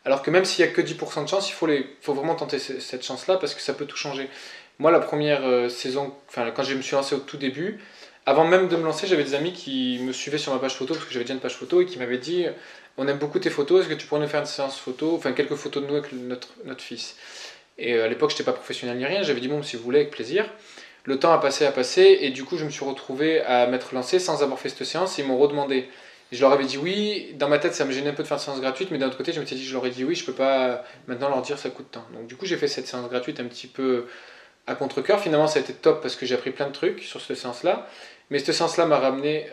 Alors que même s'il n'y a que 10% de chance, il faut vraiment tenter cette chance-là, parce que ça peut tout changer. Moi, la première saison, quand je me suis lancé au tout début, avant même de me lancer, j'avais des amis qui me suivaient sur ma page photo, parce que j'avais déjà une page photo, et qui m'avaient dit, on aime beaucoup tes photos, est-ce que tu pourrais nous faire une séance photo, enfin quelques photos de nous avec notre fils. Et à l'époque, je n'étais pas professionnel ni rien, j'avais dit, bon, si vous voulez, avec plaisir. Le temps a passé, et du coup, je me suis retrouvé à m'être lancé sans avoir fait cette séance, et ils m'ont redemandé. Et je leur avais dit oui. Dans ma tête, ça me gênait un peu de faire une séance gratuite, mais d'un autre côté, je me suis dit, je leur ai dit oui, je peux pas maintenant leur dire ça coûte tant. Donc du coup, j'ai fait cette séance gratuite un petit peu à contre-cœur. Finalement, ça a été top parce que j'ai appris plein de trucs sur cette séance-là. Mais cette séance-là m'a ramené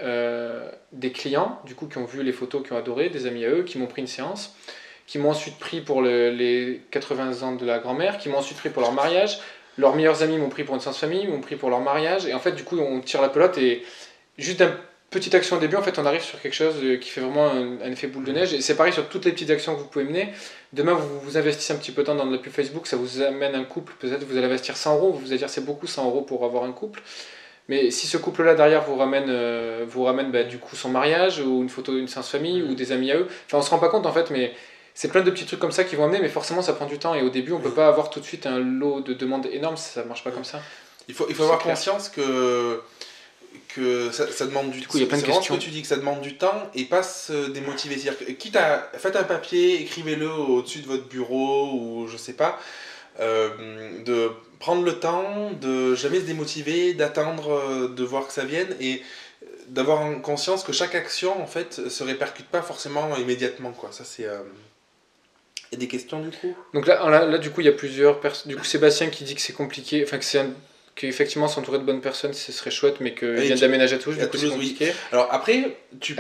des clients, du coup, qui ont vu les photos, qui ont adoré, des amis à eux, qui m'ont pris une séance, qui m'ont ensuite pris pour les 80 ans de la grand-mère, qui m'ont ensuite pris pour leur mariage. Leurs meilleurs amis m'ont pris pour une séance famille, m'ont pris pour leur mariage. Et en fait, du coup, on tire la pelote et juste d'un petite action au début, en fait, on arrive sur quelque chose qui fait vraiment un effet boule de neige. Et c'est pareil sur toutes les petites actions que vous pouvez mener. Demain, vous investissez un petit peu de temps dans la pub Facebook, ça vous amène un couple. Peut-être vous allez investir 100 euros. Vous allez dire c'est beaucoup 100 euros pour avoir un couple. Mais si ce couple-là derrière vous ramène du coup son mariage ou une photo d'une séance famille ou des amis à eux, enfin on se rend pas compte en fait, mais c'est plein de petits trucs comme ça qui vont amener, mais forcément ça prend du temps et au début on peut pas avoir tout de suite un lot de demandes énormes, ça marche pas comme ça. Il faut avoir conscience que ça demande du temps. Il y a plein de questions. C'est ce que tu dis, que ça demande du temps et pas se démotiver. C'est-à-dire, faites un papier, écrivez-le au-dessus de votre bureau ou je sais pas, de prendre le temps, de jamais se démotiver, d'attendre de voir que ça vienne et d'avoir conscience que chaque action en fait se répercute pas forcément immédiatement, quoi. Ça c'est. Il y a des questions du coup. Donc là du coup il y a plusieurs personnes. Du coup Sébastien qui dit que c'est compliqué, enfin qu'effectivement s'entourer de bonnes personnes ce serait chouette, mais qu'il vient d'aménager à Toulouse, du coup c'est compliqué. Oui. Alors après, je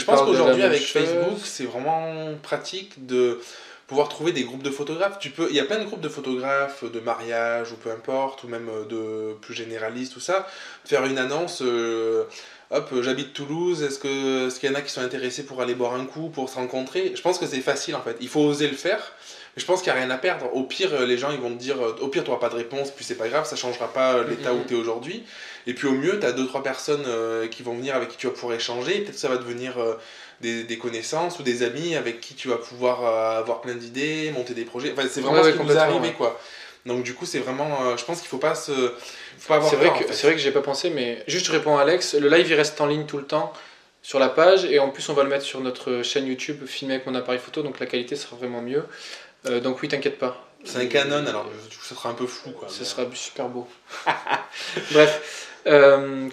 pense qu'aujourd'hui avec Facebook c'est vraiment pratique de pouvoir trouver des groupes de photographes. Il y a plein de groupes de photographes de mariage ou peu importe, ou même de plus généralistes, tout ça. Faire une annonce, j'habite Toulouse, est-ce qu'il y en a qui sont intéressés pour aller boire un coup, pour se rencontrer? Je pense que c'est facile en fait, il faut oser le faire. Mais je pense qu'il n'y a rien à perdre. Au pire, les gens ils vont te dire, au pire tu n'auras pas de réponse, puis c'est pas grave, ça ne changera pas l'état où tu es aujourd'hui. Et puis au mieux, tu as 2-3 personnes qui vont venir, avec qui tu vas pouvoir échanger, peut-être que ça va devenir des connaissances ou des amis avec qui tu vas pouvoir avoir plein d'idées, monter des projets. Enfin, c'est vraiment ce qui nous est arrivé, quoi. Donc du coup, c'est vraiment, je pense qu'il faut pas avoir peur. C'est vrai que j'ai pas pensé, mais juste je réponds à Alex, le live il reste en ligne tout le temps sur la page, et en plus on va le mettre sur notre chaîne YouTube filmé avec mon appareil photo, donc la qualité sera vraiment mieux. Donc oui, t'inquiète pas. C'est un Canon, alors du coup ça sera un peu flou, quoi. Ça sera super beau. Bref,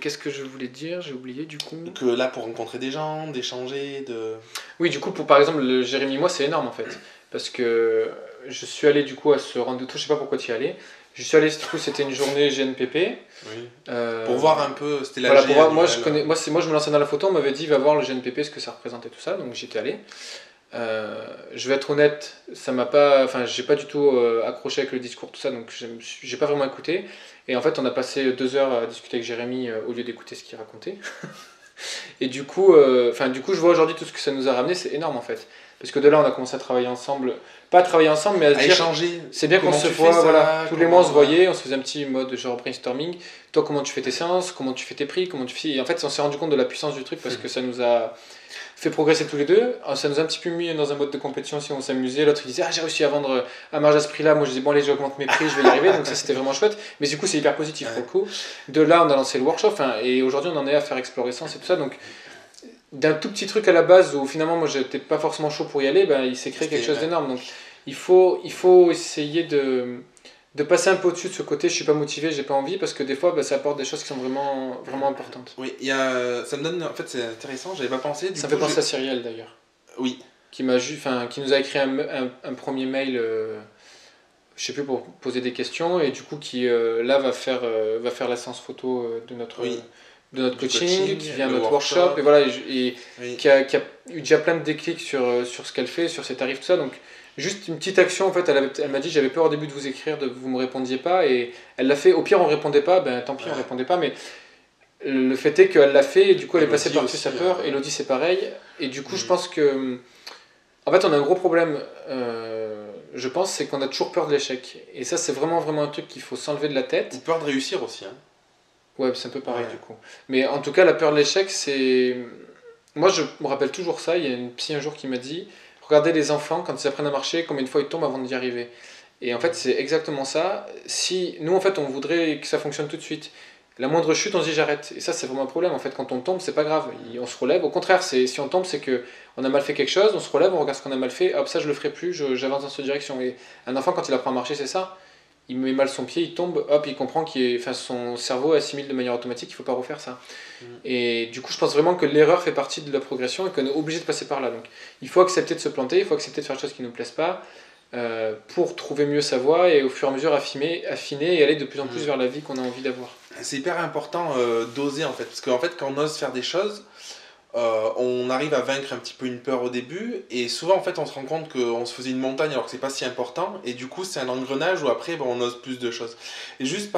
qu'est-ce que je voulais dire? J'ai oublié du coup. Que là, pour rencontrer des gens, d'échanger, de... Oui, du coup, par exemple, le Jérémy, moi, c'est énorme en fait. Parce que je suis allé du coup à ce rendez-vous, je sais pas pourquoi tu y allais. Je suis allé, du coup, c'était une journée GNPP. Oui. Pour voir un peu, c'était la voilà, moi, je me lançais dans la photo, on m'avait dit, va voir le GNPP, ce que ça représentait, tout ça, donc j'étais allé. Je vais être honnête, ça m'a pas, enfin, j'ai pas du tout accroché avec le discours, tout ça, donc j'ai pas vraiment écouté. Et en fait, on a passé 2 heures à discuter avec Jérémy au lieu d'écouter ce qu'il racontait. Et du coup, je vois aujourd'hui tout ce que ça nous a ramené, c'est énorme en fait. Parce que de là, on a commencé à travailler ensemble, pas à travailler ensemble, mais à se dire, échanger. C'est bien qu'on se voit, voilà, tous les mois on se voyait, on se faisait un petit mode genre brainstorming. Toi, comment tu fais tes séances, comment tu fais tes prix, comment tu fais. Et en fait, on s'est rendu compte de la puissance du truc parce que ça nous a fait progresser tous les deux. Ça nous a un petit peu mis dans un mode de compétition si on s'amusait. L'autre il disait, j'ai réussi à vendre à marge à ce prix-là. Moi je disais, bon, allez, j'augmente mes prix, je vais y arriver. Donc ça, c'était vraiment chouette. Mais du coup, c'est hyper positif pour le coup. De là, on a lancé le workshop et aujourd'hui, on en est à faire explorescence et tout ça. Donc, d'un tout petit truc à la base où finalement moi j'étais pas forcément chaud pour y aller, il s'est créé quelque chose d'énorme. Donc il faut essayer de passer un peu au-dessus de ce côté, je suis pas motivé, j'ai pas envie, parce que des fois, bah, ça apporte des choses qui sont vraiment, vraiment importantes. Oui, ça me donne, en fait, c'est intéressant, j'avais pas pensé. Ça me fait penser à Cyrielle d'ailleurs, Oui, qui nous a écrit un premier mail, je sais plus, pour poser des questions, et du coup qui là va faire la séance photo oui, de notre du coaching, qui vient à le notre workshop, et voilà, et oui, qui a eu déjà plein de déclics sur ce qu'elle fait, sur ses tarifs, tout ça. Donc, juste une petite action, en fait, elle m'a dit, j'avais peur au début de vous écrire, de vous me répondiez pas, et elle l'a fait. Au pire, on répondait pas, ben tant pis, on répondait pas, mais le fait est qu'elle l'a fait, et du coup, elle est passée par-dessus sa peur. Elodie, c'est pareil, et du coup, je pense que, en fait, on a un gros problème, je pense, c'est qu'on a toujours peur de l'échec. Et ça, c'est vraiment, vraiment un truc qu'il faut s'enlever de la tête. ou peur de réussir aussi. Hein. Ouais, c'est un peu pareil du coup. Mais en tout cas, la peur de l'échec, c'est. Moi, je me rappelle toujours ça. Il y a une psy un jour qui m'a dit, regardez les enfants, quand ils apprennent à marcher, combien de fois ils tombent avant d'y arriver. Et en fait, c'est exactement ça. Si nous, en fait, on voudrait que ça fonctionne tout de suite, la moindre chute, on se dit j'arrête. Et ça, c'est vraiment un problème. En fait, quand on tombe, c'est pas grave. On se relève. Au contraire, si on tombe, c'est que on a mal fait quelque chose. On se relève, on regarde ce qu'on a mal fait. Hop, ça, je le ferai plus. J'avance dans cette direction. Et un enfant, quand il apprend à marcher, c'est ça. Il met mal son pied, il tombe, hop, il comprend son cerveau assimile de manière automatique, il ne faut pas refaire ça. Et du coup, je pense vraiment que l'erreur fait partie de la progression et qu'on est obligé de passer par là. Donc, il faut accepter de se planter, il faut accepter de faire des choses qui ne nous plaisent pas pour trouver mieux sa voie et au fur et à mesure affiner et aller de plus en plus vers la vie qu'on a envie d'avoir. C'est hyper important d'oser en fait, parce qu'en fait, quand on ose faire des choses, on arrive à vaincre un petit peu une peur au début, et souvent en fait on se rend compte qu'on se faisait une montagne alors que c'est pas si important, et du coup c'est un engrenage où après on ose plus de choses. Et juste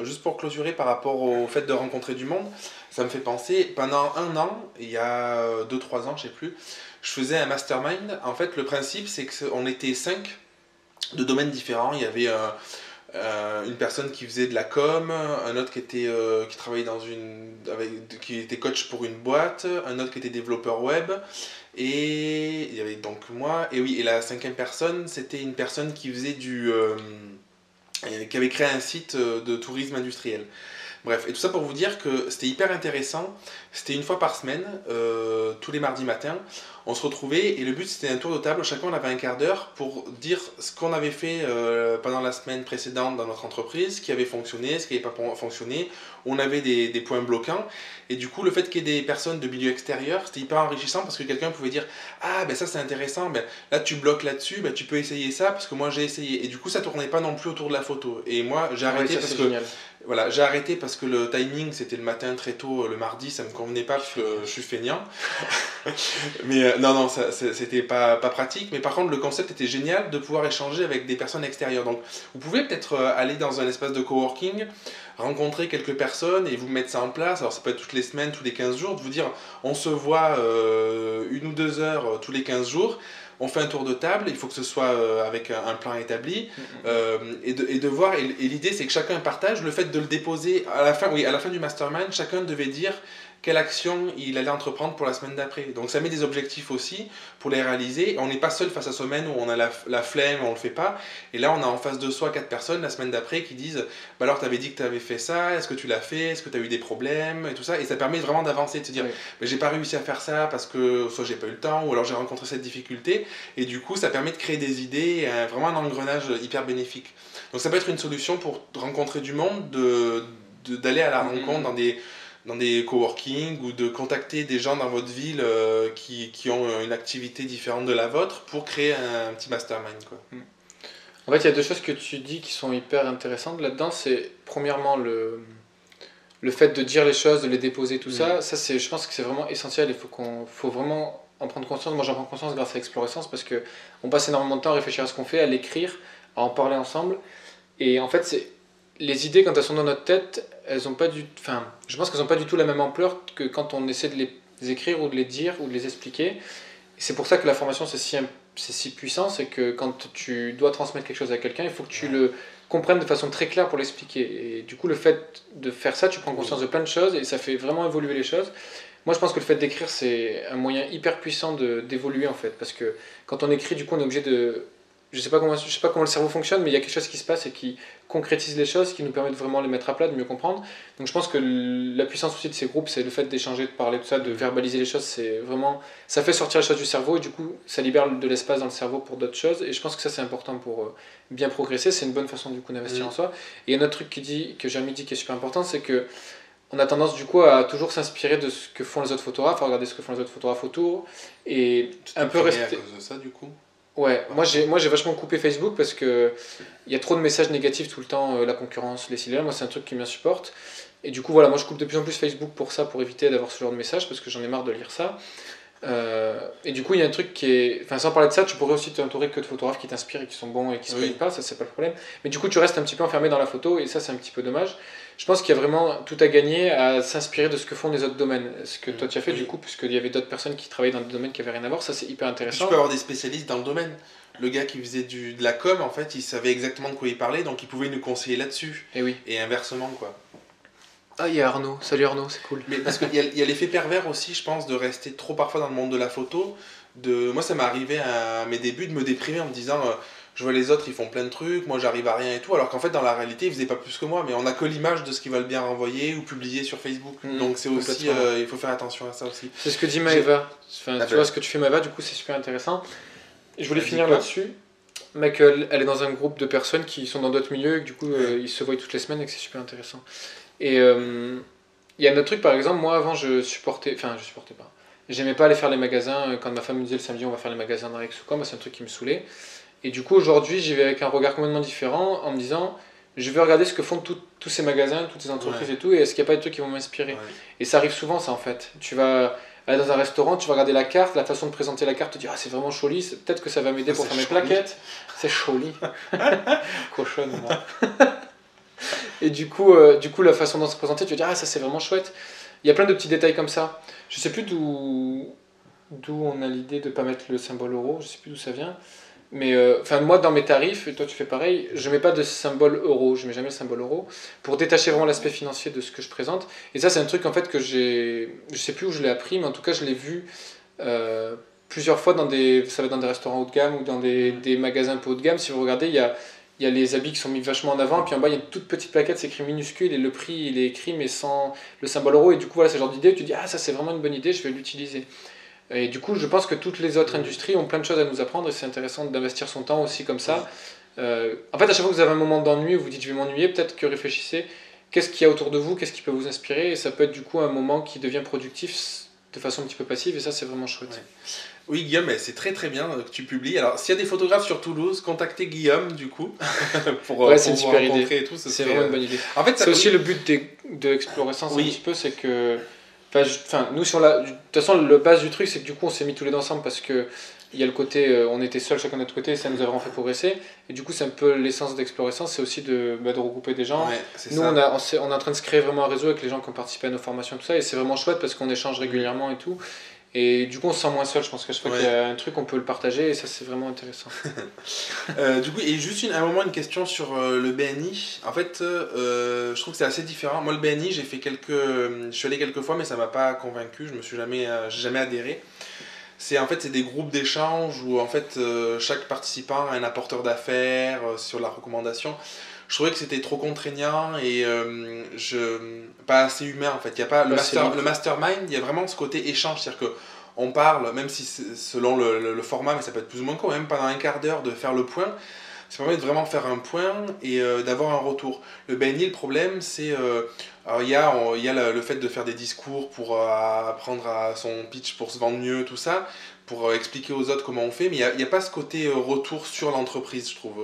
juste pour clôturer par rapport au fait de rencontrer du monde, ça me fait penser, pendant un an, il y a 2-3 ans, je sais plus, je faisais un mastermind. En fait le principe c'est qu'on était 5 de domaines différents. Il y avait une personne qui faisait de la com, un autre qui travaillait qui était coach pour une boîte, un autre qui était développeur web, et il y avait donc moi, et oui, et la cinquième personne, c'était une personne qui faisait qui avait créé un site de tourisme industriel. Bref, et tout ça pour vous dire que c'était hyper intéressant. C'était une fois par semaine, tous les mardis matins. On se retrouvait et le but c'était un tour de table. Chacun on avait un quart d'heure pour dire ce qu'on avait fait pendant la semaine précédente dans notre entreprise, ce qui avait fonctionné, ce qui n'avait pas fonctionné. On avait des points bloquants. Et du coup, le fait qu'il y ait des personnes de milieu extérieur, c'était hyper enrichissant parce que quelqu'un pouvait dire ah, ben ça c'est intéressant, ben là tu bloques là-dessus, ben tu peux essayer ça parce que moi j'ai essayé. Et du coup, ça tournait pas non plus autour de la photo. Et moi j'ai arrêté parce que. Génial. Voilà, j'ai arrêté parce que le timing c'était le matin très tôt, le mardi, ça me convenait pas parce que je suis feignant. Mais non, c'était pas pratique. Mais par contre, le concept était génial de pouvoir échanger avec des personnes extérieures. Donc, vous pouvez peut-être aller dans un espace de coworking, rencontrer quelques personnes et vous mettre ça en place. Alors, ça peut être toutes les semaines, tous les 15 jours, de vous dire on se voit 1 ou 2 heures tous les 15 jours. On fait un tour de table, il faut que ce soit avec un plan établi, et de voir, et l'idée c'est que chacun partage, le fait de le déposer, à la fin du mastermind, chacun devait dire quelle action il allait entreprendre pour la semaine d'après. Donc ça met des objectifs aussi pour les réaliser. On n'est pas seul face à semaine où on a la flemme, on le fait pas. Et là on a en face de soi 4 personnes la semaine d'après qui disent bah alors tu avais dit que tu avais fait ça, est-ce que tu l'as fait, est-ce que tu as eu des problèmes et tout ça. Et ça permet vraiment d'avancer, de se dire mais j'ai pas réussi à faire ça parce que soit j'ai pas eu le temps ou alors j'ai rencontré cette difficulté. Et du coup ça permet de créer des idées, vraiment un engrenage hyper bénéfique. Donc ça peut être une solution pour rencontrer du monde, d'aller à la rencontre dans des coworking ou de contacter des gens dans votre ville qui ont une activité différente de la vôtre pour créer un petit mastermind, quoi. En fait, il y a 2 choses que tu dis qui sont hyper intéressantes là-dedans. C'est premièrement le fait de dire les choses, de les déposer, tout ça. Ça, je pense que c'est vraiment essentiel. Faut vraiment en prendre conscience. Moi, j'en prends conscience grâce à Explorescence parce qu'on passe énormément de temps à réfléchir à ce qu'on fait, à l'écrire, à en parler ensemble. Et en fait, les idées, quand elles sont dans notre tête, je pense qu'elles n'ont pas du tout la même ampleur que quand on essaie de les écrire ou de les dire ou de les expliquer. Et c'est pour ça que la formation, c'est si puissant, c'est que quand tu dois transmettre quelque chose à quelqu'un, il faut que tu le comprennes de façon très claire pour l'expliquer. Et du coup, le fait de faire ça, tu prends conscience de plein de choses et ça fait vraiment évoluer les choses. Moi, je pense que le fait d'écrire, c'est un moyen hyper puissant d'évoluer en fait. Parce que quand on écrit, du coup, on est obligé je sais pas comment le cerveau fonctionne, mais il y a quelque chose qui se passe et qui concrétise les choses, qui nous permet de vraiment les mettre à plat, de mieux comprendre. Donc je pense que la puissance aussi de ces groupes, c'est le fait d'échanger, de parler, tout ça, de verbaliser les choses, c'est vraiment, ça fait sortir les choses du cerveau et du coup, ça libère de l'espace dans le cerveau pour d'autres choses. Et je pense que ça, c'est important pour bien progresser. C'est une bonne façon du coup d'investir en soi. Et un autre truc que Jérémy dit qui est super important, c'est que on a tendance du coup à toujours s'inspirer de ce que font les autres photographes, à regarder ce que font les autres photographes autour et un peu rester. À cause de ça, du coup. Ouais, moi j'ai vachement coupé Facebook parce que il y a trop de messages négatifs tout le temps, la concurrence, les ciliales, moi c'est un truc qui m'insupporte. Et du coup voilà, moi je coupe de plus en plus Facebook pour ça, pour éviter d'avoir ce genre de messages parce que j'en ai marre de lire ça. Et du coup il y a un truc qui est... Enfin sans parler de ça, tu pourrais aussi t'entourer que de photographes qui t'inspirent et qui sont bons et qui se plaignent pas, ça c'est pas le problème. Mais du coup tu restes un petit peu enfermé dans la photo et ça c'est un petit peu dommage. Je pense qu'il y a vraiment tout à gagner à s'inspirer de ce que font les autres domaines. Ce que toi tu as fait du coup, puisqu'il y avait d'autres personnes qui travaillaient dans des domaines qui n'avaient rien à voir, ça c'est hyper intéressant. Tu peux avoir des spécialistes dans le domaine. Le gars qui faisait de la com, en fait, il savait exactement de quoi il parlait, donc il pouvait nous conseiller là-dessus. Et oui. Et inversement, quoi. Ah, il y a Arnaud. Salut Arnaud, c'est cool. Mais parce qu'il y a l'effet pervers aussi, je pense, de rester trop parfois dans le monde de la photo. Moi, ça m'est arrivé à mes débuts de me déprimer en me disant je vois les autres, ils font plein de trucs, moi j'arrive à rien et tout. Alors qu'en fait, dans la réalité, ils faisaient pas plus que moi, mais on a que l'image de ce qu'ils veulent bien renvoyer ou publier sur Facebook. Donc c'est aussi, il faut faire attention à ça aussi. C'est ce que dit Maëva. Enfin, tu vois ce que tu fais, Maëva, du coup, c'est super intéressant. Et je voulais finir là-dessus. Mec, elle est dans un groupe de personnes qui sont dans d'autres milieux et que du coup, ils se voient toutes les semaines et que c'est super intéressant. Et il y a un autre truc, par exemple, moi avant, je supportais pas. J'aimais pas aller faire les magasins. Quand ma femme me disait le samedi, on va faire les magasins dans Aix ou quoi, moi c'est un truc qui me saoulait. Et du coup, aujourd'hui, j'y vais avec un regard complètement différent en me disant, je vais regarder ce que font tous ces magasins, toutes ces entreprises et tout, et est-ce qu'il n'y a pas des trucs qui vont m'inspirer. Et ça arrive souvent, ça en fait. Tu vas aller dans un restaurant, tu vas regarder la carte, la façon de présenter la carte, tu te dis, ah c'est vraiment joli, peut-être que ça va m'aider pour faire mes plaquettes. C'est joli. Cochonne, moi. Et du coup, la façon dont c'est présenté, tu vas dire, ah ça c'est vraiment chouette. Il y a plein de petits détails comme ça. Je sais plus d'où on a l'idée de ne pas mettre le symbole euro, je sais plus d'où ça vient. Mais moi, dans mes tarifs, et toi tu fais pareil, je mets pas de symbole euro, je mets jamais le symbole euro, pour détacher vraiment l'aspect financier de ce que je présente. Et ça, c'est un truc en fait que je sais plus où je l'ai appris, mais en tout cas, je l'ai vu plusieurs fois ça va être dans des restaurants haut de gamme ou dans des magasins un peu haut de gamme. Si vous regardez, il y a les habits qui sont mis vachement en avant, puis en bas il y a une toute petite plaquette, c'est écrit minuscule, et le prix il est écrit mais sans le symbole euro, et du coup voilà, c'est le genre d'idée où tu dis ah ça c'est vraiment une bonne idée, je vais l'utiliser. Et du coup je pense que toutes les autres industries ont plein de choses à nous apprendre, et c'est intéressant d'investir son temps aussi comme ça. En fait à chaque fois que vous avez un moment d'ennui où vous dites je vais m'ennuyer, peut-être que réfléchissez qu'est-ce qu'il y a autour de vous, qu'est-ce qui peut vous inspirer, et ça peut être du coup un moment qui devient productif de façon un petit peu passive, et ça c'est vraiment chouette. Oui, Guillaume, c'est très très bien que tu publies. Alors, s'il y a des photographes sur Toulouse, contactez Guillaume, du coup, pour vous rencontrer et tout. C'est vraiment une bonne idée. En fait, c'est aussi le but de Explorescence un petit peu, c'est que... nous, de toute façon, le base du truc, c'est que du coup, on s'est mis tous les deux ensemble parce que il y a le côté, on était seuls chacun de notre côté, et ça nous a vraiment fait progresser. Et du coup, c'est un peu l'essence d'Explorescence, c'est aussi de regrouper des gens. Nous, on est en train de se créer vraiment un réseau avec les gens qui ont participé à nos formations, tout ça, et c'est vraiment chouette parce qu'on échange régulièrement et tout. Et du coup, on se sent moins seul. Je pense que chaque fois qu'il y a un truc, on peut le partager, et ça, c'est vraiment intéressant. Du coup, et juste une question sur le BNI. En fait, je trouve que c'est assez différent. Moi, le BNI, je suis allé quelques fois, mais ça m'a pas convaincu. J'ai jamais adhéré. C'est des groupes d'échange où en fait chaque participant a un apporteur d'affaires sur la recommandation. Je trouvais que c'était trop contraignant et pas assez humain en fait. Il y a pas le mastermind, il y a vraiment ce côté échange, c'est-à-dire que on parle, même si selon le format, mais ça peut être plus ou moins court, même pendant un quart d'heure de faire le point. Ça permet de vraiment faire un point et d'avoir un retour. Le BNI, le problème, c'est alors il y a le fait de faire des discours pour apprendre à son pitch pour se vendre mieux, tout ça, pour expliquer aux autres comment on fait, mais il n'y a pas ce côté retour sur l'entreprise, je trouve.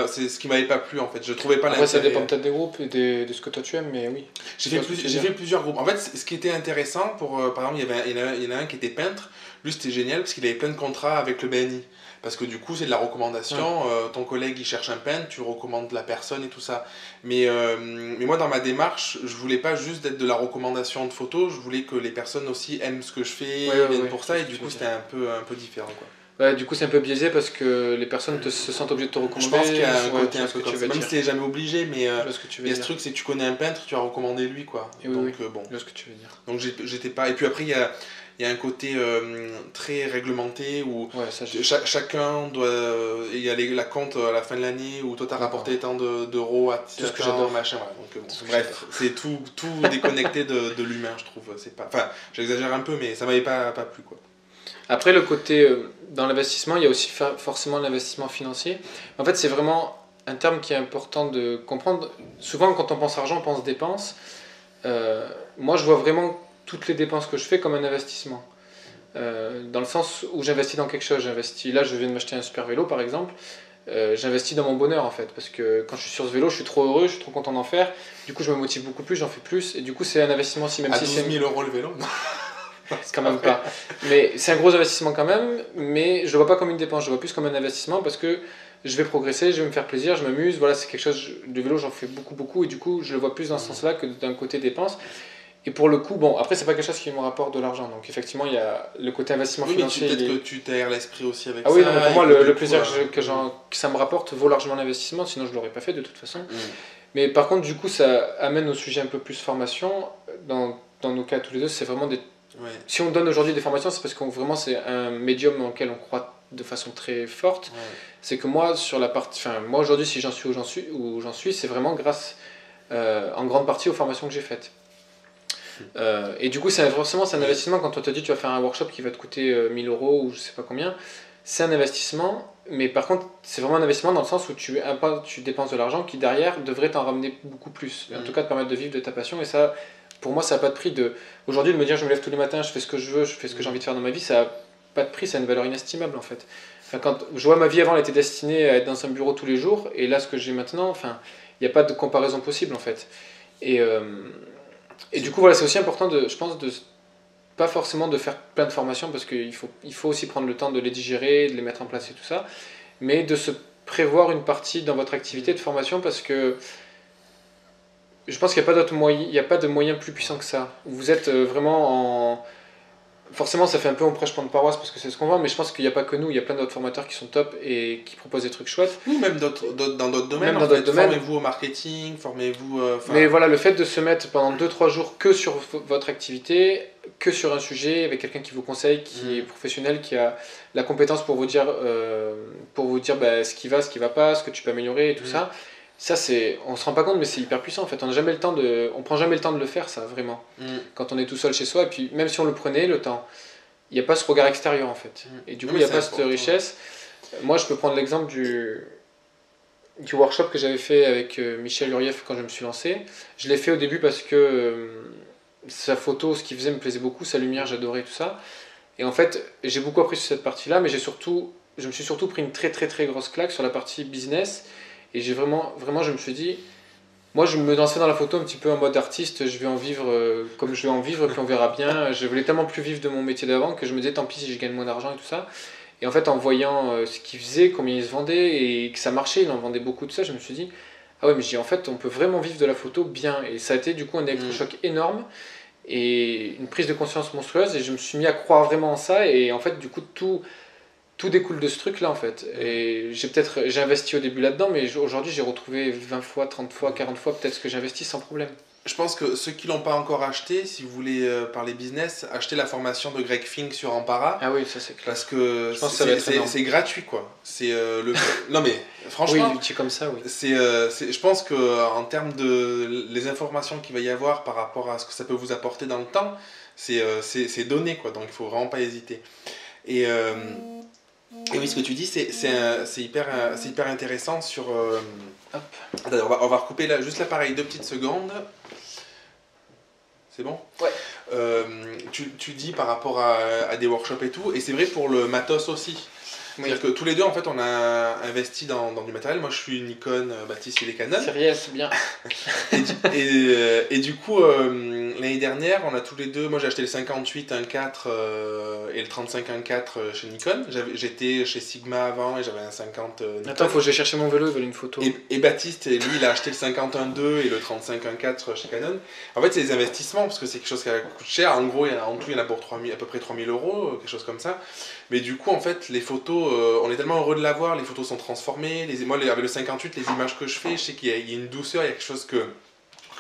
C'est ce qui m'avait pas plu en fait. Je trouvais pas l'intérêt. Ça dépend peut-être des groupes et de ce que toi tu aimes, mais oui. J'ai fait plusieurs groupes. En fait, ce qui était intéressant, par exemple, il y en a un qui était peintre. Lui, c'était génial parce qu'il avait plein de contrats avec le BNI. Parce que du coup, c'est de la recommandation. Ton collègue, il cherche un peintre, tu recommandes la personne et tout ça. Mais moi, dans ma démarche, je voulais pas juste être de la recommandation de photos. Je voulais que les personnes aussi aiment ce que je fais, viennent pour ça. Et du coup, c'était un peu différent, quoi. Ouais, du coup, c'est un peu biaisé parce que les personnes se sentent obligées de te recommander. Je pense qu'il y a un Ouais, côté je un vois ce peu que comme tu ça. veux Même dire. si c'est jamais obligé, mais Je vois ce que tu veux il y a ce dire. truc, c'est que tu connais un peintre, tu vas recommander lui, quoi. Et oui, Donc bon. je vois ce que tu veux dire. Donc j'étais pas. Et puis après, il y a un côté très réglementé où Ouais, ça, chacun doit. Il y a la compte à la fin de l'année où toi t'as rapporté tant d'euros à tout ce que tant, j'adore. machin. Voilà. Donc, bon, Tout ce que bref, c'est tout déconnecté de l'humain, je trouve. C'est pas. Enfin, j'exagère un peu, mais ça m'avait pas plu, quoi. Après, le côté dans l'investissement, il y a aussi forcément l'investissement financier. En fait, c'est vraiment un terme qui est important de comprendre. Souvent, quand on pense argent, on pense dépenses. Moi, je vois vraiment toutes les dépenses que je fais comme un investissement. Dans le sens où j'investis dans quelque chose. J'investis, là, je viens de m'acheter un super vélo, par exemple. J'investis dans mon bonheur, en fait. Parce que quand je suis sur ce vélo, je suis trop heureux, je suis trop content d'en faire. Du coup, je me motive beaucoup plus, j'en fais plus. Et du coup, c'est un investissement aussi, même À si 12 000 euros le vélo. c'est quand même pas. Mais c'est un gros investissement quand même, mais je le vois pas comme une dépense, je le vois plus comme un investissement parce que je vais progresser, je vais me faire plaisir, je m'amuse. Voilà, c'est quelque chose. De vélo, j'en fais beaucoup et du coup, je le vois plus dans ce sens-là que d'un côté dépense. Et pour le coup, bon, après, c'est pas quelque chose qui me rapporte de l'argent. Donc, effectivement, il y a le côté investissement Oui, mais financier. peut-être que tu t'aères l'esprit aussi avec Ah ça. oui, non, mais pour moi, et que le du plaisir coup, que ça me rapporte vaut largement l'investissement, sinon je l'aurais pas fait de toute façon. Mais par contre, du coup, ça amène au sujet un peu plus formation. Dans nos cas, tous les deux, c'est vraiment des. Ouais. Si on donne aujourd'hui des formations, c'est parce que vraiment c'est un médium en lequel on croit de façon très forte. Ouais. C'est que moi, sur la partie, enfin, moi aujourd'hui, si j'en suis où j'en suis, c'est vraiment grâce en grande partie aux formations que j'ai faites. Et du coup, forcément, c'est un investissement quand on te dit tu vas faire un workshop qui va te coûter 1000 euros ou je sais pas combien. C'est un investissement, mais par contre, c'est vraiment un investissement dans le sens où tu dépenses de l'argent qui derrière devrait t'en ramener beaucoup plus. En tout cas, te permettre de vivre de ta passion. Et ça, pour moi, ça n'a pas de prix. Aujourd'hui, de me dire je me lève tous les matins, je fais ce que je veux, je fais ce que j'ai envie de faire dans ma vie, ça n'a pas de prix, ça a une valeur inestimable en fait. Enfin, quand je vois ma vie avant, elle était destinée à être dans un bureau tous les jours, et là, ce que j'ai maintenant, enfin, il n'y a pas de comparaison possible en fait. Et du coup, voilà, c'est aussi important, je pense, pas forcément de faire plein de formations parce qu'il faut aussi prendre le temps de les digérer, de les mettre en place et tout ça, mais de se prévoir une partie dans votre activité de formation parce que je pense qu'il n'y a pas d'autre moyen, il n'y a pas de moyen plus puissant que ça. Vous êtes vraiment en. Forcément, ça fait un peu on prêche pour une paroisse parce que c'est ce qu'on voit, mais je pense qu'il n'y a pas que nous, il y a plein d'autres formateurs qui sont top et qui proposent des trucs chouettes. Ou même dans d'autres domaines. Même dans d'autres domaines. Formez-vous au marketing, formez-vous. Mais voilà, le fait de se mettre pendant 2-3 jours que sur votre activité, que sur un sujet, avec quelqu'un qui vous conseille, qui est professionnel, qui a la compétence pour vous dire bah, ce qui va pas, ce que tu peux améliorer et tout ça. Ça, on se rend pas compte, mais c'est hyper puissant en fait. On prend jamais le temps de le faire, ça, vraiment. Quand on est tout seul chez soi, et puis même si on le prenait, le temps, il n'y a pas ce regard extérieur en fait. Et du coup, il n'y a pas cette richesse. Moi, je peux prendre l'exemple du workshop que j'avais fait avec Michel Urieff quand je me suis lancé. Je l'ai fait au début parce que sa photo, ce qu'il faisait me plaisait beaucoup, sa lumière, j'adorais tout ça. Et en fait, j'ai beaucoup appris sur cette partie-là, mais je me suis surtout pris une très très très grosse claque sur la partie business. Et j'ai vraiment, je me suis dit, moi je me lançais dans la photo un petit peu en mode artiste, je vais en vivre comme je vais en vivre, puis on verra bien. Je voulais tellement plus vivre de mon métier d'avant que je me disais, tant pis si je gagne moins d'argent et tout ça. Et en fait, en voyant ce qu'il faisait, combien il se vendait, et que ça marchait, il en vendait beaucoup de ça, je me suis dit, ah ouais, mais je dis, en fait, on peut vraiment vivre de la photo bien. Et ça a été du coup un électrochoc énorme, et une prise de conscience monstrueuse, et je me suis mis à croire vraiment en ça, et en fait, du coup, tout découle de ce truc-là, en fait. Et j'ai investi au début là-dedans, mais aujourd'hui, j'ai retrouvé 20 fois, 30 fois, 40 fois peut-être ce que j'ai investi sans problème. Je pense que ceux qui l'ont pas encore acheté, si vous voulez parler business, achetez la formation de Greg Fink sur Ampara. Ah oui, ça c'est clair. Parce que c'est gratuit, quoi. C'est non mais franchement. Oui, comme ça, oui. Je pense que en termes de les informations qu'il va y avoir par rapport à ce que ça peut vous apporter dans le temps, c'est donné, quoi. Donc il faut vraiment pas hésiter. Et oui, ce que tu dis, c'est hyper intéressant sur. Hop. Attends, on va recouper là, juste l'appareil 2 petites secondes. C'est bon ? Ouais. Tu dis par rapport à des workshops et tout, et c'est vrai pour le matos aussi. Oui. C'est-à-dire que tous les deux, en fait, on a investi dans du matériel. Moi, je suis Nikon, Baptiste, il est Canon. C'est bien. Et du coup, l'année dernière, on a tous les deux, moi j'ai acheté le 58 1.4 et le 35 1.4 chez Nikon. J'étais chez Sigma avant et j'avais un 50 Nikon. Attends, faut que j'aille chercher mon vélo, il veut une photo. Et Baptiste, lui, il a acheté le 50 1.2 et le 35 1.4 chez Canon. En fait, c'est des investissements parce que c'est quelque chose qui coûte cher. En gros, en tout, il y en a pour 3000, à peu près 3 000 €, quelque chose comme ça. Mais du coup, en fait, les photos, on est tellement heureux de l'avoir, les photos sont transformées. Moi, avec le 58, les images que je fais, je sais qu'il y a une douceur, il y a quelque chose que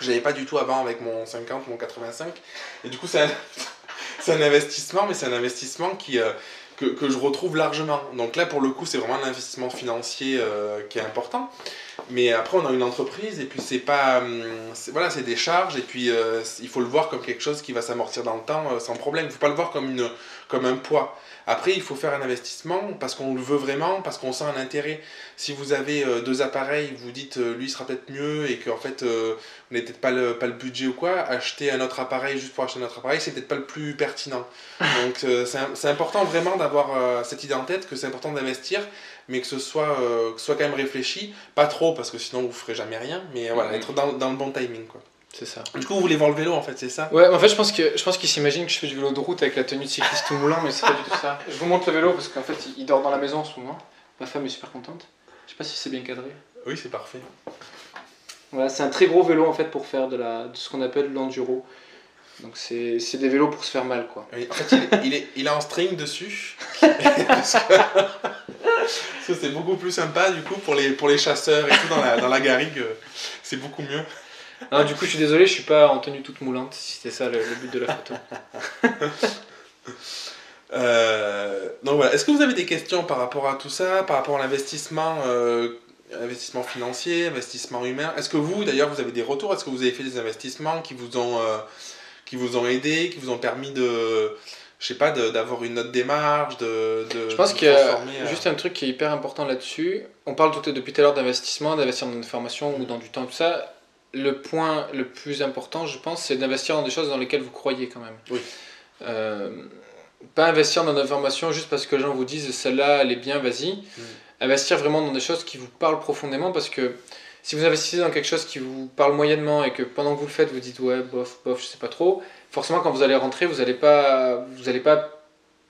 j'avais pas du tout avant avec mon 50, mon 85. Et du coup, c'est un investissement, mais c'est un investissement que je retrouve largement. Donc là, pour le coup, c'est vraiment un investissement financier qui est important. Mais après, on a une entreprise et puis c'est pas... voilà, c'est des charges et puis il faut le voir comme quelque chose qui va s'amortir dans le temps sans problème. Il ne faut pas le voir comme un poids. Après, il faut faire un investissement parce qu'on le veut vraiment, parce qu'on sent un intérêt. Si vous avez deux appareils, vous dites lui sera peut-être mieux et qu'en fait vous n'avez peut-être pas le budget ou quoi, acheter un autre appareil juste pour acheter un autre appareil, c'est peut-être pas le plus pertinent. Donc c'est important vraiment d'avoir cette idée en tête, que c'est important d'investir, mais que ce soit quand même réfléchi, pas trop parce que sinon vous ferez jamais rien, mais voilà, être dans le bon timing quoi. C'est ça. Du coup, vous voulez voir le vélo en fait, c'est ça? Ouais, en fait, je pense qu'il s'imagine que je fais du vélo de route avec la tenue de cycliste tout moulant, mais c'est pas du tout ça. Je vous montre le vélo parce qu'en fait, il dort dans la maison en ce moment. Ma femme est super contente. Je sais pas si c'est bien cadré. Oui, c'est parfait. Voilà, c'est un très gros vélo en fait pour faire de ce qu'on appelle l'enduro. Donc c'est des vélos pour se faire mal quoi. Oui, en fait, il est en string dessus. Parce que c'est beaucoup plus sympa du coup pour les chasseurs et tout dans la garrigue. C'est beaucoup mieux. Non, du coup, je suis désolé, je suis pas en tenue toute moulante, si c'était ça le but de la photo. Donc voilà, est-ce que vous avez des questions par rapport à tout ça, par rapport à l'investissement investissement financier, investissement humain? Est-ce que vous, d'ailleurs, vous avez des retours? Est-ce que vous avez fait des investissements qui vous ont aidé, qui vous ont permis je sais pas, d'avoir une autre démarche, je pense qu'il y a juste un truc qui est hyper important là-dessus. On parle depuis tout à l'heure d'investissement, d'investir dans une formation ou dans du temps, tout ça. Le point le plus important, je pense, c'est d'investir dans des choses dans lesquelles vous croyez quand même. Oui. Pas investir dans une formation juste parce que les gens vous disent celle-là, elle est bien, vas-y. Investir vraiment dans des choses qui vous parlent profondément parce que si vous investissez dans quelque chose qui vous parle moyennement et que pendant que vous le faites, vous dites ouais, bof, bof, je sais pas trop, forcément quand vous allez rentrer, vous allez pas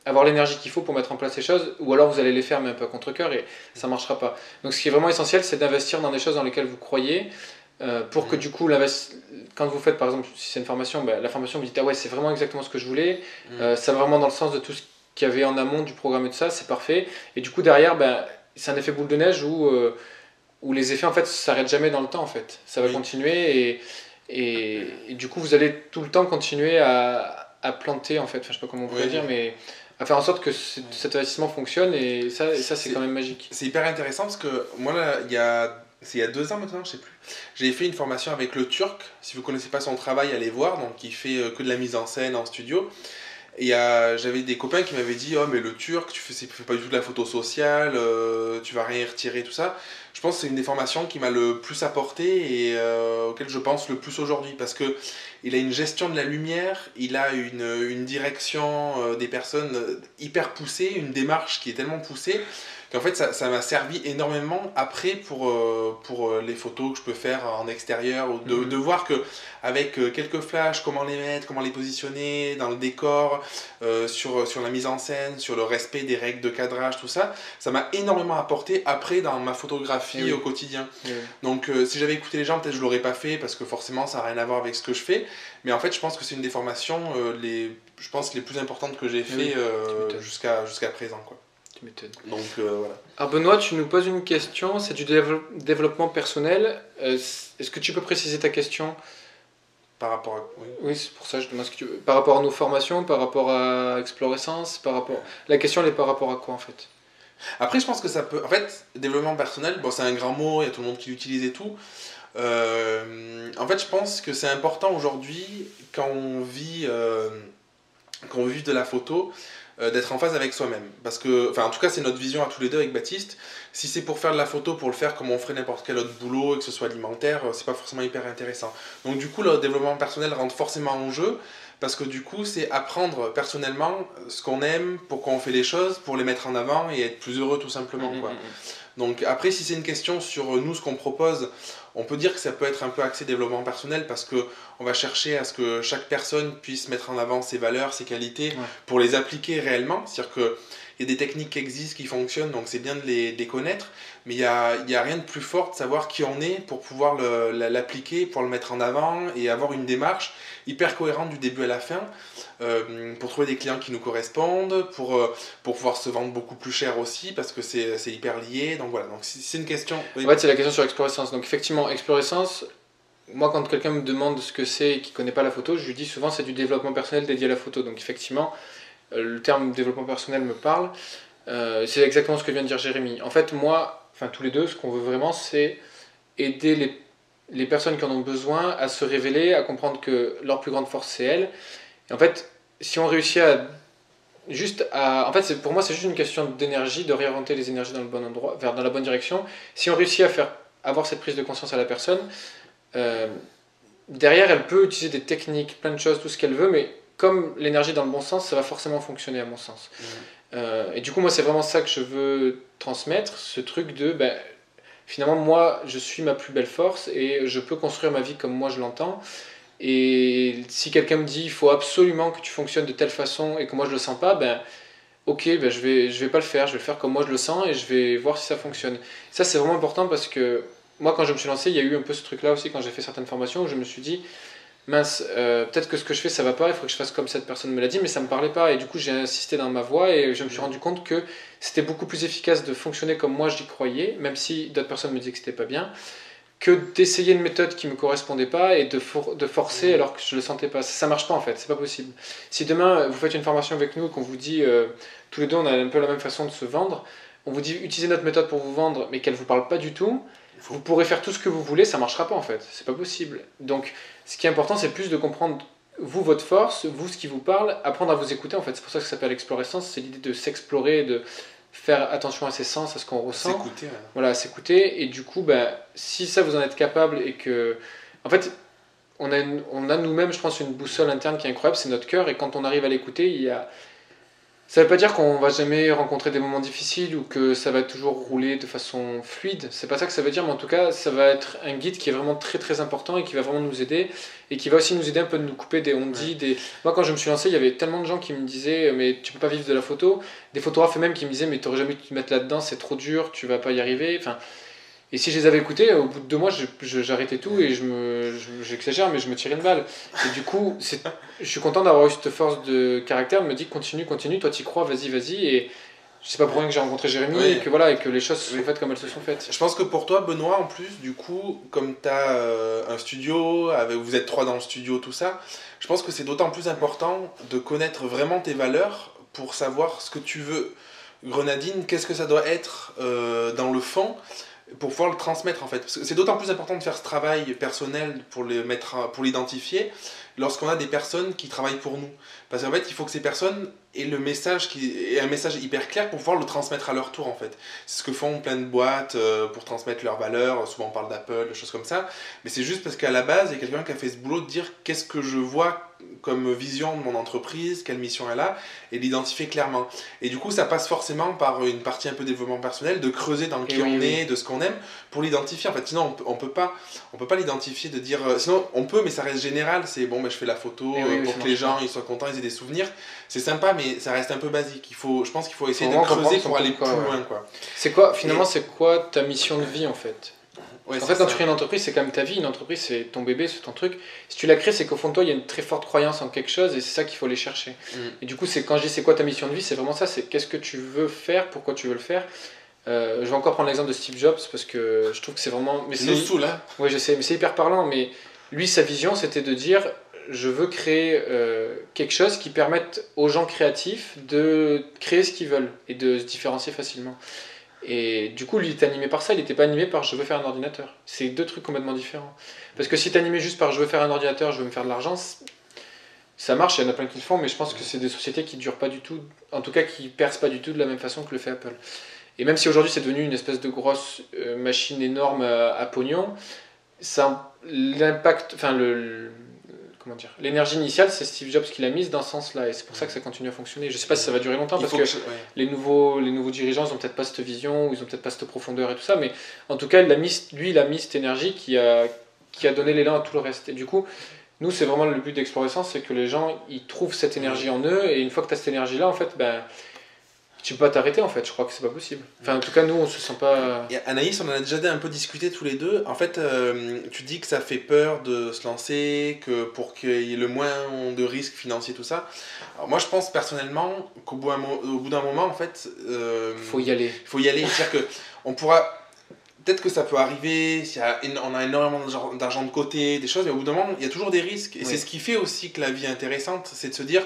avoir l'énergie qu'il faut pour mettre en place ces choses, ou alors vous allez les faire mais un peu à contre-cœur et ça marchera pas. Donc ce qui est vraiment essentiel, c'est d'investir dans des choses dans lesquelles vous croyez. Pour que du coup, quand vous faites par exemple, si c'est une formation, la formation vous dites ah ouais, c'est vraiment exactement ce que je voulais, ça va vraiment dans le sens de tout ce qu'il y avait en amont du programme et tout ça, c'est parfait. Et du coup, derrière, c'est un effet boule de neige où les effets en fait s'arrêtent jamais dans le temps en fait. Ça va continuer et du coup, vous allez tout le temps continuer à planter en fait, enfin, je sais pas comment on pourrait dire, mais à faire en sorte que cet investissement fonctionne et ça c'est quand même magique. C'est hyper intéressant parce que moi là, il y a 2 ans maintenant, je sais plus. J'ai fait une formation avec le Turc. Si vous connaissez pas son travail, allez voir. Donc, il fait que de la mise en scène en studio. Et j'avais des copains qui m'avaient dit oh mais le Turc, tu fais pas du tout de la photo sociale, tu vas rien y retirer, tout ça. Je pense que c'est une des formations qui m'a le plus apporté et auquel je pense le plus aujourd'hui parce que il a une gestion de la lumière, il a une direction des personnes hyper poussée, une démarche qui est tellement poussée qu'en fait ça m'a servi énormément après pour les photos que je peux faire en extérieur ou de voir que avec quelques flashs, comment les mettre, comment les positionner dans le décor, sur la mise en scène, sur le respect des règles de cadrage, tout ça, ça m'a énormément apporté après dans ma photographie au quotidien. Donc si j'avais écouté les gens, peut-être je l'aurais pas fait parce que forcément ça n'a rien à voir avec ce que je fais, mais en fait je pense que c'est une des formations les plus importantes que j'ai fait jusqu'à présent quoi. Tu m'étonnes. Donc voilà. Alors Benoît, tu nous poses une question, c'est du développement personnel. Est-ce que tu peux préciser ta question? Par rapport à... Oui, c'est pour ça que je demande ce que tu veux. Par rapport à nos formations, par rapport à Explorescence, La question elle est par rapport à quoi en fait? Après je pense que ça peut... En fait, développement personnel, bon c'est un grand mot, il y a tout le monde qui l'utilise et tout. En fait je pense que c'est important aujourd'hui quand on vit de la photo, d'être en phase avec soi-même. Parce que, enfin en tout cas c'est notre vision à tous les deux avec Baptiste, si c'est pour faire de la photo, pour le faire comme on ferait n'importe quel autre boulot et que ce soit alimentaire, c'est pas forcément hyper intéressant. Donc du coup le développement personnel rentre forcément en jeu, parce que du coup c'est apprendre personnellement ce qu'on aime, pourquoi on fait les choses, pour les mettre en avant et être plus heureux tout simplement quoi. Donc après si c'est une question sur nous ce qu'on propose, On peut dire que ça peut être un peu axé développement personnel parce qu'on va chercher à ce que chaque personne puisse mettre en avant ses valeurs, ses qualités, pour les appliquer réellement. C'est-à-dire qu'il y a des techniques qui existent, qui fonctionnent, donc c'est bien de les connaître, mais il y a rien de plus fort de savoir qui on est pour pouvoir l'appliquer, pour le mettre en avant et avoir une démarche hyper cohérente du début à la fin, pour trouver des clients qui nous correspondent, pour pouvoir se vendre beaucoup plus cher aussi, parce que c'est hyper lié. Donc voilà, donc c'est une question... En fait, c'est la question sur Explorescence. Donc effectivement, Explorescence, moi quand quelqu'un me demande ce que c'est et qu'il ne connaît pas la photo, je lui dis souvent c'est du développement personnel dédié à la photo. Donc effectivement, le terme développement personnel me parle. C'est exactement ce que vient de dire Jérémy. En fait, moi, enfin tous les deux, ce qu'on veut vraiment, c'est aider les personnes qui en ont besoin à se révéler, à comprendre que leur plus grande force, c'est elles. Et en fait, si on réussit en fait, pour moi, c'est juste une question d'énergie, de réorienter les énergies dans le bon endroit, dans la bonne direction. Si on réussit à avoir cette prise de conscience à la personne, derrière, elle peut utiliser des techniques, plein de choses, tout ce qu'elle veut, mais comme l'énergie dans le bon sens, ça va forcément fonctionner à mon sens. Et du coup, moi, c'est vraiment ça que je veux transmettre, ce truc de, finalement, moi, je suis ma plus belle force et je peux construire ma vie comme moi je l'entends. Et si quelqu'un me dit il faut absolument que tu fonctionnes de telle façon et que moi je le sens pas, ok, je vais pas le faire, je vais le faire comme moi je le sens et je vais voir si ça fonctionne. Ça c'est vraiment important parce que moi quand je me suis lancé, il y a eu un peu ce truc là aussi quand j'ai fait certaines formations où je me suis dit mince, peut-être que ce que je fais ça va pas, il faut que je fasse comme cette personne me l'a dit, mais ça me parlait pas et du coup j'ai insisté dans ma voie et je me suis rendu compte que c'était beaucoup plus efficace de fonctionner comme moi j'y croyais, même si d'autres personnes me disaient que c'était pas bien, que d'essayer une méthode qui me correspondait pas et de forcer alors que je le sentais pas. Ça marche pas en fait, c'est pas possible. Si demain vous faites une formation avec nous et qu'on vous dit tous les deux on a un peu la même façon de se vendre, on vous dit utilisez notre méthode pour vous vendre mais qu'elle vous parle pas du tout, vous pourrez faire tout ce que vous voulez, ça marchera pas en fait, c'est pas possible. Donc ce qui est important c'est plus de comprendre vous votre force, vous ce qui vous parle, apprendre à vous écouter en fait, c'est pour ça que ça s'appelle Explorescence, c'est l'idée de s'explorer, de faire attention à ses sens, à ce qu'on ressent. S'écouter. Voilà, s'écouter. Et du coup, si ça vous en êtes capable et que... En fait, on a nous-mêmes, je pense, une boussole interne qui est incroyable, c'est notre cœur. Et quand on arrive à l'écouter, ça ne veut pas dire qu'on va jamais rencontrer des moments difficiles ou que ça va toujours rouler de façon fluide. C'est pas ça que ça veut dire, mais en tout cas, ça va être un guide qui est vraiment très très important et qui va vraiment nous aider et qui va aussi nous aider un peu de nous couper des on-dit. Moi, quand je me suis lancé, il y avait tellement de gens qui me disaient mais tu peux pas vivre de la photo. Des photographes même qui me disaient mais t'aurais jamais dû te mettre là-dedans, c'est trop dur, tu vas pas y arriver. Enfin, et si je les avais écoutés, au bout de 2 mois, j'arrêtais tout et j'exagère, mais je me tirais une balle. Et du coup, je suis content d'avoir eu cette force de caractère, de me dire continue, toi t'y crois, vas-y. Et je sais pas pour rien que j'ai rencontré Jérémy et que les choses se sont faites comme elles se sont faites. Je pense que pour toi, Benoît, en plus, du coup, comme tu as un studio, vous êtes 3 dans le studio, tout ça, je pense que c'est d'autant plus important de connaître vraiment tes valeurs pour savoir ce que tu veux. Grenadine, qu'est-ce que ça doit être dans le fond pour pouvoir le transmettre en fait. Parce que c'est d'autant plus important de faire ce travail personnel pour l'identifier lorsqu'on a des personnes qui travaillent pour nous. Parce qu'en fait, il faut que ces personnes aient un message hyper clair pour pouvoir le transmettre à leur tour en fait. C'est ce que font plein de boîtes pour transmettre leurs valeurs. Souvent on parle d'Apple, des choses comme ça. Mais c'est juste parce qu'à la base, il y a quelqu'un qui a fait ce boulot de dire qu'est-ce que je vois comme vision de mon entreprise, quelle mission elle a, et l'identifier clairement. Et du coup, ça passe forcément par une partie un peu développement personnel, de creuser dans qui on est, de ce qu'on aime, pour l'identifier. En fait, sinon, on peut pas l'identifier, de dire... sinon, on peut, mais ça reste général. C'est bon, je fais la photo pour que les gens ils soient contents, ils aient des souvenirs. C'est sympa, mais ça reste un peu basique. Je pense qu'il faut essayer de creuser pour aller plus loin. Quoi. C'est quoi, finalement, c'est quoi ta mission de vie, en fait ? Ouais, en fait, quand tu crées une entreprise, c'est quand même ta vie. Une entreprise, c'est ton bébé, c'est ton truc. Si tu la crées, c'est qu'au fond de toi, il y a une très forte croyance en quelque chose et c'est ça qu'il faut aller chercher. Et du coup, quand je dis c'est quoi ta mission de vie, c'est vraiment ça. C'est qu'est-ce que tu veux faire, pourquoi tu veux le faire. Je vais encore prendre l'exemple de Steve Jobs parce que je trouve que c'est vraiment... nous saoule, hein. Oui, je sais, mais c'est hyper parlant. Mais lui, sa vision, c'était de dire je veux créer quelque chose qui permette aux gens créatifs de créer ce qu'ils veulent et de se différencier facilement. Et du coup, lui, il était animé par ça, il n'était pas animé par je veux faire un ordinateur. C'est 2 trucs complètement différents. Parce que si tu es animé juste par je veux faire un ordinateur, je veux me faire de l'argent, ça marche, il y en a plein qui le font, mais je pense que c'est des sociétés qui ne durent pas du tout, en tout cas qui percent pas du tout de la même façon que le fait Apple. Et même si aujourd'hui c'est devenu une espèce de grosse machine énorme à pognon, l'impact, enfin comment dire, l'énergie initiale, c'est Steve Jobs qui l'a mise dans ce sens-là, et c'est pour ça que ça continue à fonctionner. Je sais pas si ça va durer longtemps, parce que les nouveaux dirigeants, ils ont peut-être pas cette vision, ou ils ont peut-être pas cette profondeur et tout ça, mais en tout cas, il a mis cette énergie qui a donné l'élan à tout le reste. Et du coup, nous, c'est vraiment le but d'Explorescence, c'est que les gens, ils trouvent cette énergie en eux, et une fois que tu as cette énergie-là, en fait, ben, tu peux pas t'arrêter, en fait. Je crois que c'est pas possible. Enfin, en tout cas, nous, on se sent pas... Et Anaïs, on en a déjà un peu discuté tous les deux. En fait, tu dis que ça fait peur de se lancer, que pour qu'il y ait le moins de risques financiers, tout ça. Alors moi, je pense personnellement qu'au bout d'un moment, en fait... faut y aller. Faut y aller. C'est-à-dire qu'on pourra... Peut-être que ça peut arriver, on a énormément d'argent de côté, des choses, mais au bout d'un moment, il y a toujours des risques. Et c'est ce qui fait aussi que la vie est intéressante, c'est de se dire,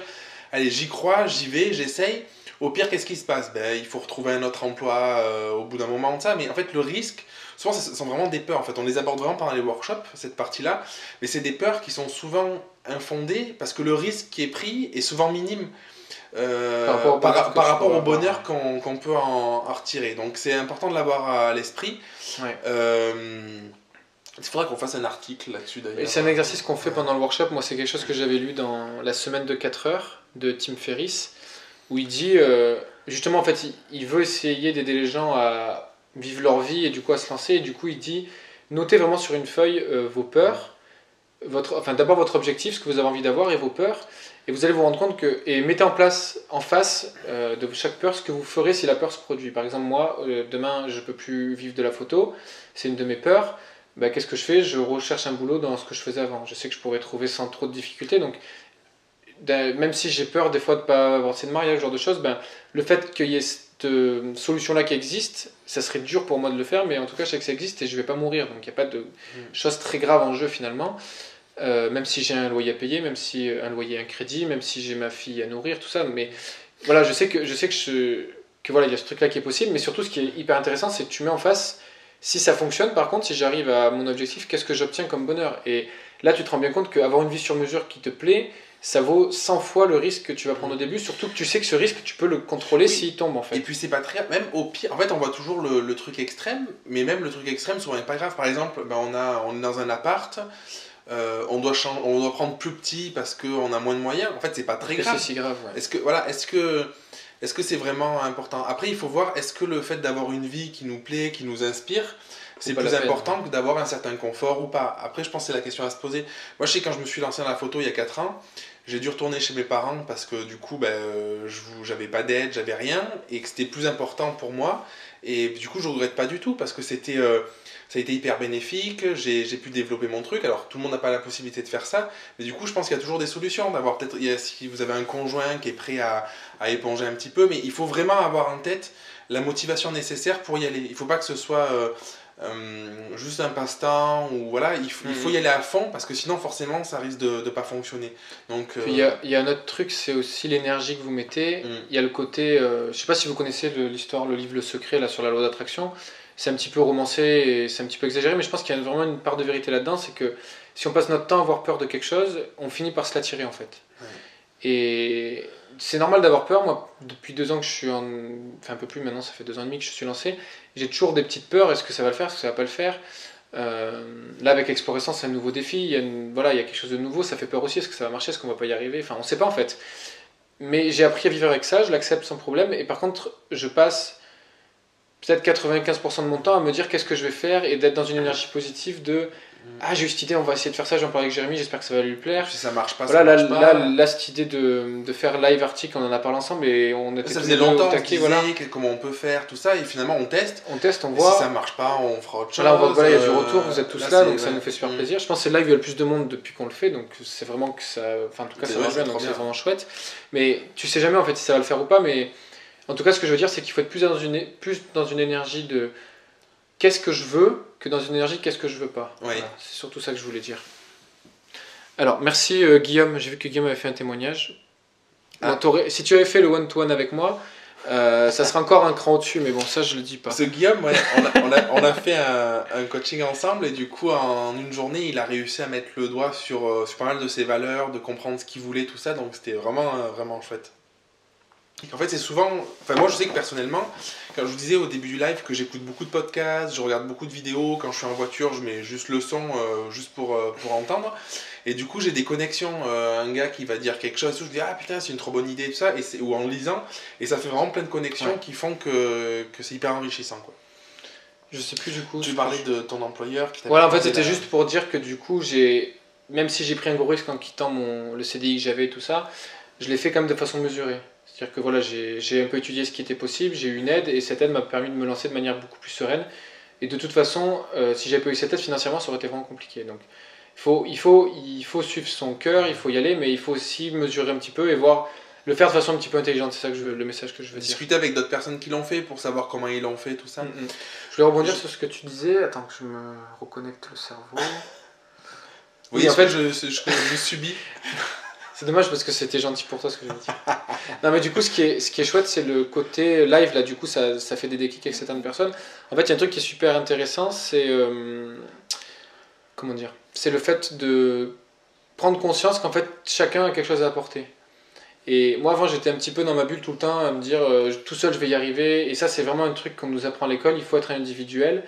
allez, j'y crois, j'y vais, j'essaye. Au pire, qu'est-ce qui se passe? Il faut retrouver un autre emploi au bout d'un moment de ça. Mais en fait, le risque, souvent, ce sont vraiment des peurs. En fait, on les aborde vraiment pendant les workshops, cette partie-là. Mais c'est des peurs qui sont souvent infondées parce que le risque qui est pris est souvent minime. Par rapport au bonheur qu'on peut en retirer. Donc c'est important de l'avoir à l'esprit. Ouais. Il faudra qu'on fasse un article là-dessus d'ailleurs. Et c'est un exercice qu'on fait pendant le workshop. Moi, c'est quelque chose que j'avais lu dans la semaine de 4 heures de Tim Ferriss, où il dit, justement, en fait, il veut essayer d'aider les gens à vivre leur vie et du coup à se lancer. Et du coup, il dit, notez vraiment sur une feuille vos peurs, d'abord votre objectif, ce que vous avez envie d'avoir et vos peurs. Et vous allez vous rendre compte que, et mettez en place, en face de chaque peur, ce que vous ferez si la peur se produit. Par exemple, moi, demain, je ne peux plus vivre de la photo, c'est une de mes peurs. Qu'est-ce que je fais? Je recherche un boulot dans ce que je faisais avant. Je sais que je pourrais trouver sans trop de difficultés. Donc, même si j'ai peur des fois de ne pas avancer de mariage, ce genre de choses, le fait qu'il y ait cette solution-là qui existe, ça serait dur pour moi de le faire, mais en tout cas, je sais que ça existe et je ne vais pas mourir. Donc, il n'y a pas de choses très graves en jeu finalement. Même si j'ai un loyer à payer, même si un loyer, un crédit, même si j'ai ma fille à nourrir, tout ça. Mais voilà, je sais que voilà, il y a ce truc-là qui est possible, mais surtout, ce qui est hyper intéressant, c'est que tu mets en face, si ça fonctionne, par contre, si j'arrive à mon objectif, qu'est-ce que j'obtiens comme bonheur? Et là, tu te rends bien compte qu'avoir une vie sur mesure qui te plaît, ça vaut 100 fois le risque que tu vas prendre au début, surtout que tu sais que ce risque, tu peux le contrôler s'il tombe en fait. Et puis c'est pas très... Même au pire, en fait on voit toujours le truc extrême, mais même le truc extrême souvent n'est pas grave. Par exemple, on est dans un appart, on doit prendre plus petit parce qu'on a moins de moyens. En fait c'est pas très grave. C'est si grave, ouais. Est-ce que c'est vraiment important? Après il faut voir, est-ce que le fait d'avoir une vie qui nous plaît, qui nous inspire, c'est plus important que d'avoir un certain confort ou pas? Après, je pense que c'est la question à se poser. Moi, je sais, quand je me suis lancé dans la photo il y a 4 ans, j'ai dû retourner chez mes parents parce que du coup, j'avais pas d'aide, j'avais rien, et que c'était plus important pour moi. Et du coup, je regrette pas du tout parce que ça a été hyper bénéfique, j'ai pu développer mon truc. Alors, tout le monde n'a pas la possibilité de faire ça, mais du coup, je pense qu'il y a toujours des solutions. Si vous avez un conjoint qui est prêt à éponger un petit peu, mais il faut vraiment avoir en tête la motivation nécessaire pour y aller. Il ne faut pas que ce soit... juste un passe-temps ou voilà, il faut y aller à fond parce que sinon forcément ça risque de ne pas fonctionner. Donc il y a un autre truc, c'est aussi l'énergie que vous mettez. Il y a le côté, je sais pas si vous connaissez l'histoire, le livre Le Secret là sur la loi d'attraction. C'est un petit peu romancé et c'est un petit peu exagéré, mais je pense qu'il y a vraiment une part de vérité là-dedans, c'est que si on passe notre temps à avoir peur de quelque chose, on finit par se l'attirer en fait. Et c'est normal d'avoir peur. Moi, depuis 2 ans que je suis enfin un peu plus maintenant, ça fait 2 ans et demi que je suis lancé, j'ai toujours des petites peurs. Est-ce que ça va le faire? Est-ce que ça va pas le faire? Là, avec Explorescence, c'est un nouveau défi. Il y a quelque chose de nouveau. Ça fait peur aussi. Est-ce que ça va marcher? Est-ce qu'on va pas y arriver? Enfin, on sait pas en fait. Mais j'ai appris à vivre avec ça. Je l'accepte sans problème. Et par contre, je passe peut-être 95% de mon temps à me dire qu'est-ce que je vais faire et d'être dans une énergie positive de j'ai eu cette idée, on va essayer de faire ça, j'en parlais avec Jérémy, j'espère que ça va lui plaire. Si ça marche pas, voilà, ça marche pas. Là, cette idée de faire live article, on en a parlé ensemble et on était ça faisait longtemps, on disait comment on peut faire, tout ça, et finalement on teste, on voit. Si ça marche pas, on fera autre chose. Là, on voit que voilà, il y a du retour, vous êtes tous là, donc ça nous fait super plaisir. Je pense que c'est le live où il y a le plus de monde depuis qu'on le fait, donc c'est vraiment que ça. Enfin, en tout cas, ça marche bien, donc c'est vraiment chouette. Mais tu sais jamais en fait si ça va le faire ou pas, mais en tout cas, ce que je veux dire, c'est qu'il faut être plus dans une énergie de qu'est-ce que je veux que dans une énergie qu'est-ce que je veux pas. Oui. Voilà, c'est surtout ça que je voulais dire. Alors, merci Guillaume, j'ai vu que Guillaume avait fait un témoignage. Si tu avais fait le one-to-one avec moi, ça serait encore un cran au-dessus, mais bon, ça je le dis pas. Ce Guillaume, on a fait un coaching ensemble et du coup, en une journée, il a réussi à mettre le doigt sur pas mal de ses valeurs, de comprendre ce qu'il voulait, tout ça, donc c'était vraiment, vraiment chouette. En fait, c'est souvent. Enfin, moi, je sais que personnellement, quand je vous disais au début du live que j'écoute beaucoup de podcasts, je regarde beaucoup de vidéos, quand je suis en voiture, je mets juste le son, juste pour entendre. Et du coup, j'ai des connexions. Un gars qui va dire quelque chose, je dis ah putain, c'est une trop bonne idée, tout ça. Ou en lisant. Et ça fait vraiment plein de connexions qui font que c'est hyper enrichissant, quoi. Je sais plus du coup. Tu parlais de ton employeur qui t'a. Voilà, en fait, c'était juste pour dire que du coup, même si j'ai pris un gros risque en quittant le CDI que j'avais et tout ça, je l'ai fait quand même de façon mesurée. C'est-à-dire que voilà, j'ai un peu étudié ce qui était possible, j'ai eu une aide et cette aide m'a permis de me lancer de manière beaucoup plus sereine. Et de toute façon, si j'avais pas eu cette aide financièrement, ça aurait été vraiment compliqué. Donc il faut suivre son cœur, il faut y aller, mais il faut aussi mesurer un petit peu et le faire de façon un petit peu intelligente. C'est ça le message que je veux dire. Discuter avec d'autres personnes qui l'ont fait pour savoir comment ils l'ont fait, tout ça. Je voulais rebondir sur ce que tu disais. Attends que je me reconnecte le cerveau. Oui, en fait, je subis. C'est dommage parce que c'était gentil pour toi ce que je veux dire. Non mais du coup ce qui est chouette c'est le côté live là, du coup ça fait des déclics avec certaines personnes. En fait il y a un truc qui est super intéressant, c'est comment dire, c'est le fait de prendre conscience qu'en fait chacun a quelque chose à apporter. Et moi avant j'étais un petit peu dans ma bulle tout le temps à me dire tout seul je vais y arriver, et ça c'est vraiment un truc qu'on nous apprend à l'école, il faut être individuel.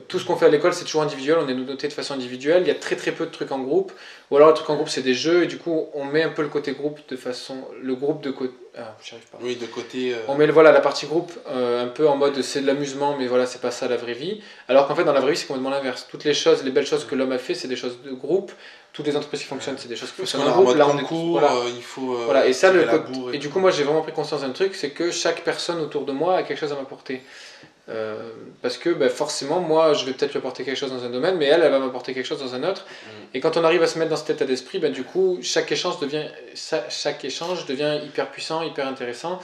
Tout ce qu'on fait à l'école c'est toujours individuel, on est noté de façon individuelle, il y a très très peu de trucs en groupe, ou alors le truc en groupe c'est des jeux et du coup on met un peu le côté groupe de façon, le groupe de côté, j'arrive pas. Oui, de côté. On met voilà la partie groupe un peu en mode c'est de l'amusement mais voilà c'est pas ça la vraie vie, alors qu'en fait dans la vraie vie c'est complètement l'inverse. Toutes les choses, les belles choses que l'homme a fait c'est des choses de groupe, toutes les entreprises qui fonctionnent c'est des choses qui fonctionnent en groupe. Là on est concours, il faut. Voilà, et ça et du coup moi j'ai vraiment pris conscience d'un truc, c'est que chaque personne autour de moi a quelque chose à m'apporter. Parce que forcément moi je vais peut-être lui apporter quelque chose dans un domaine, mais elle va m'apporter quelque chose dans un autre, et quand on arrive à se mettre dans cet état d'esprit, du coup chaque échange devient hyper puissant, hyper intéressant,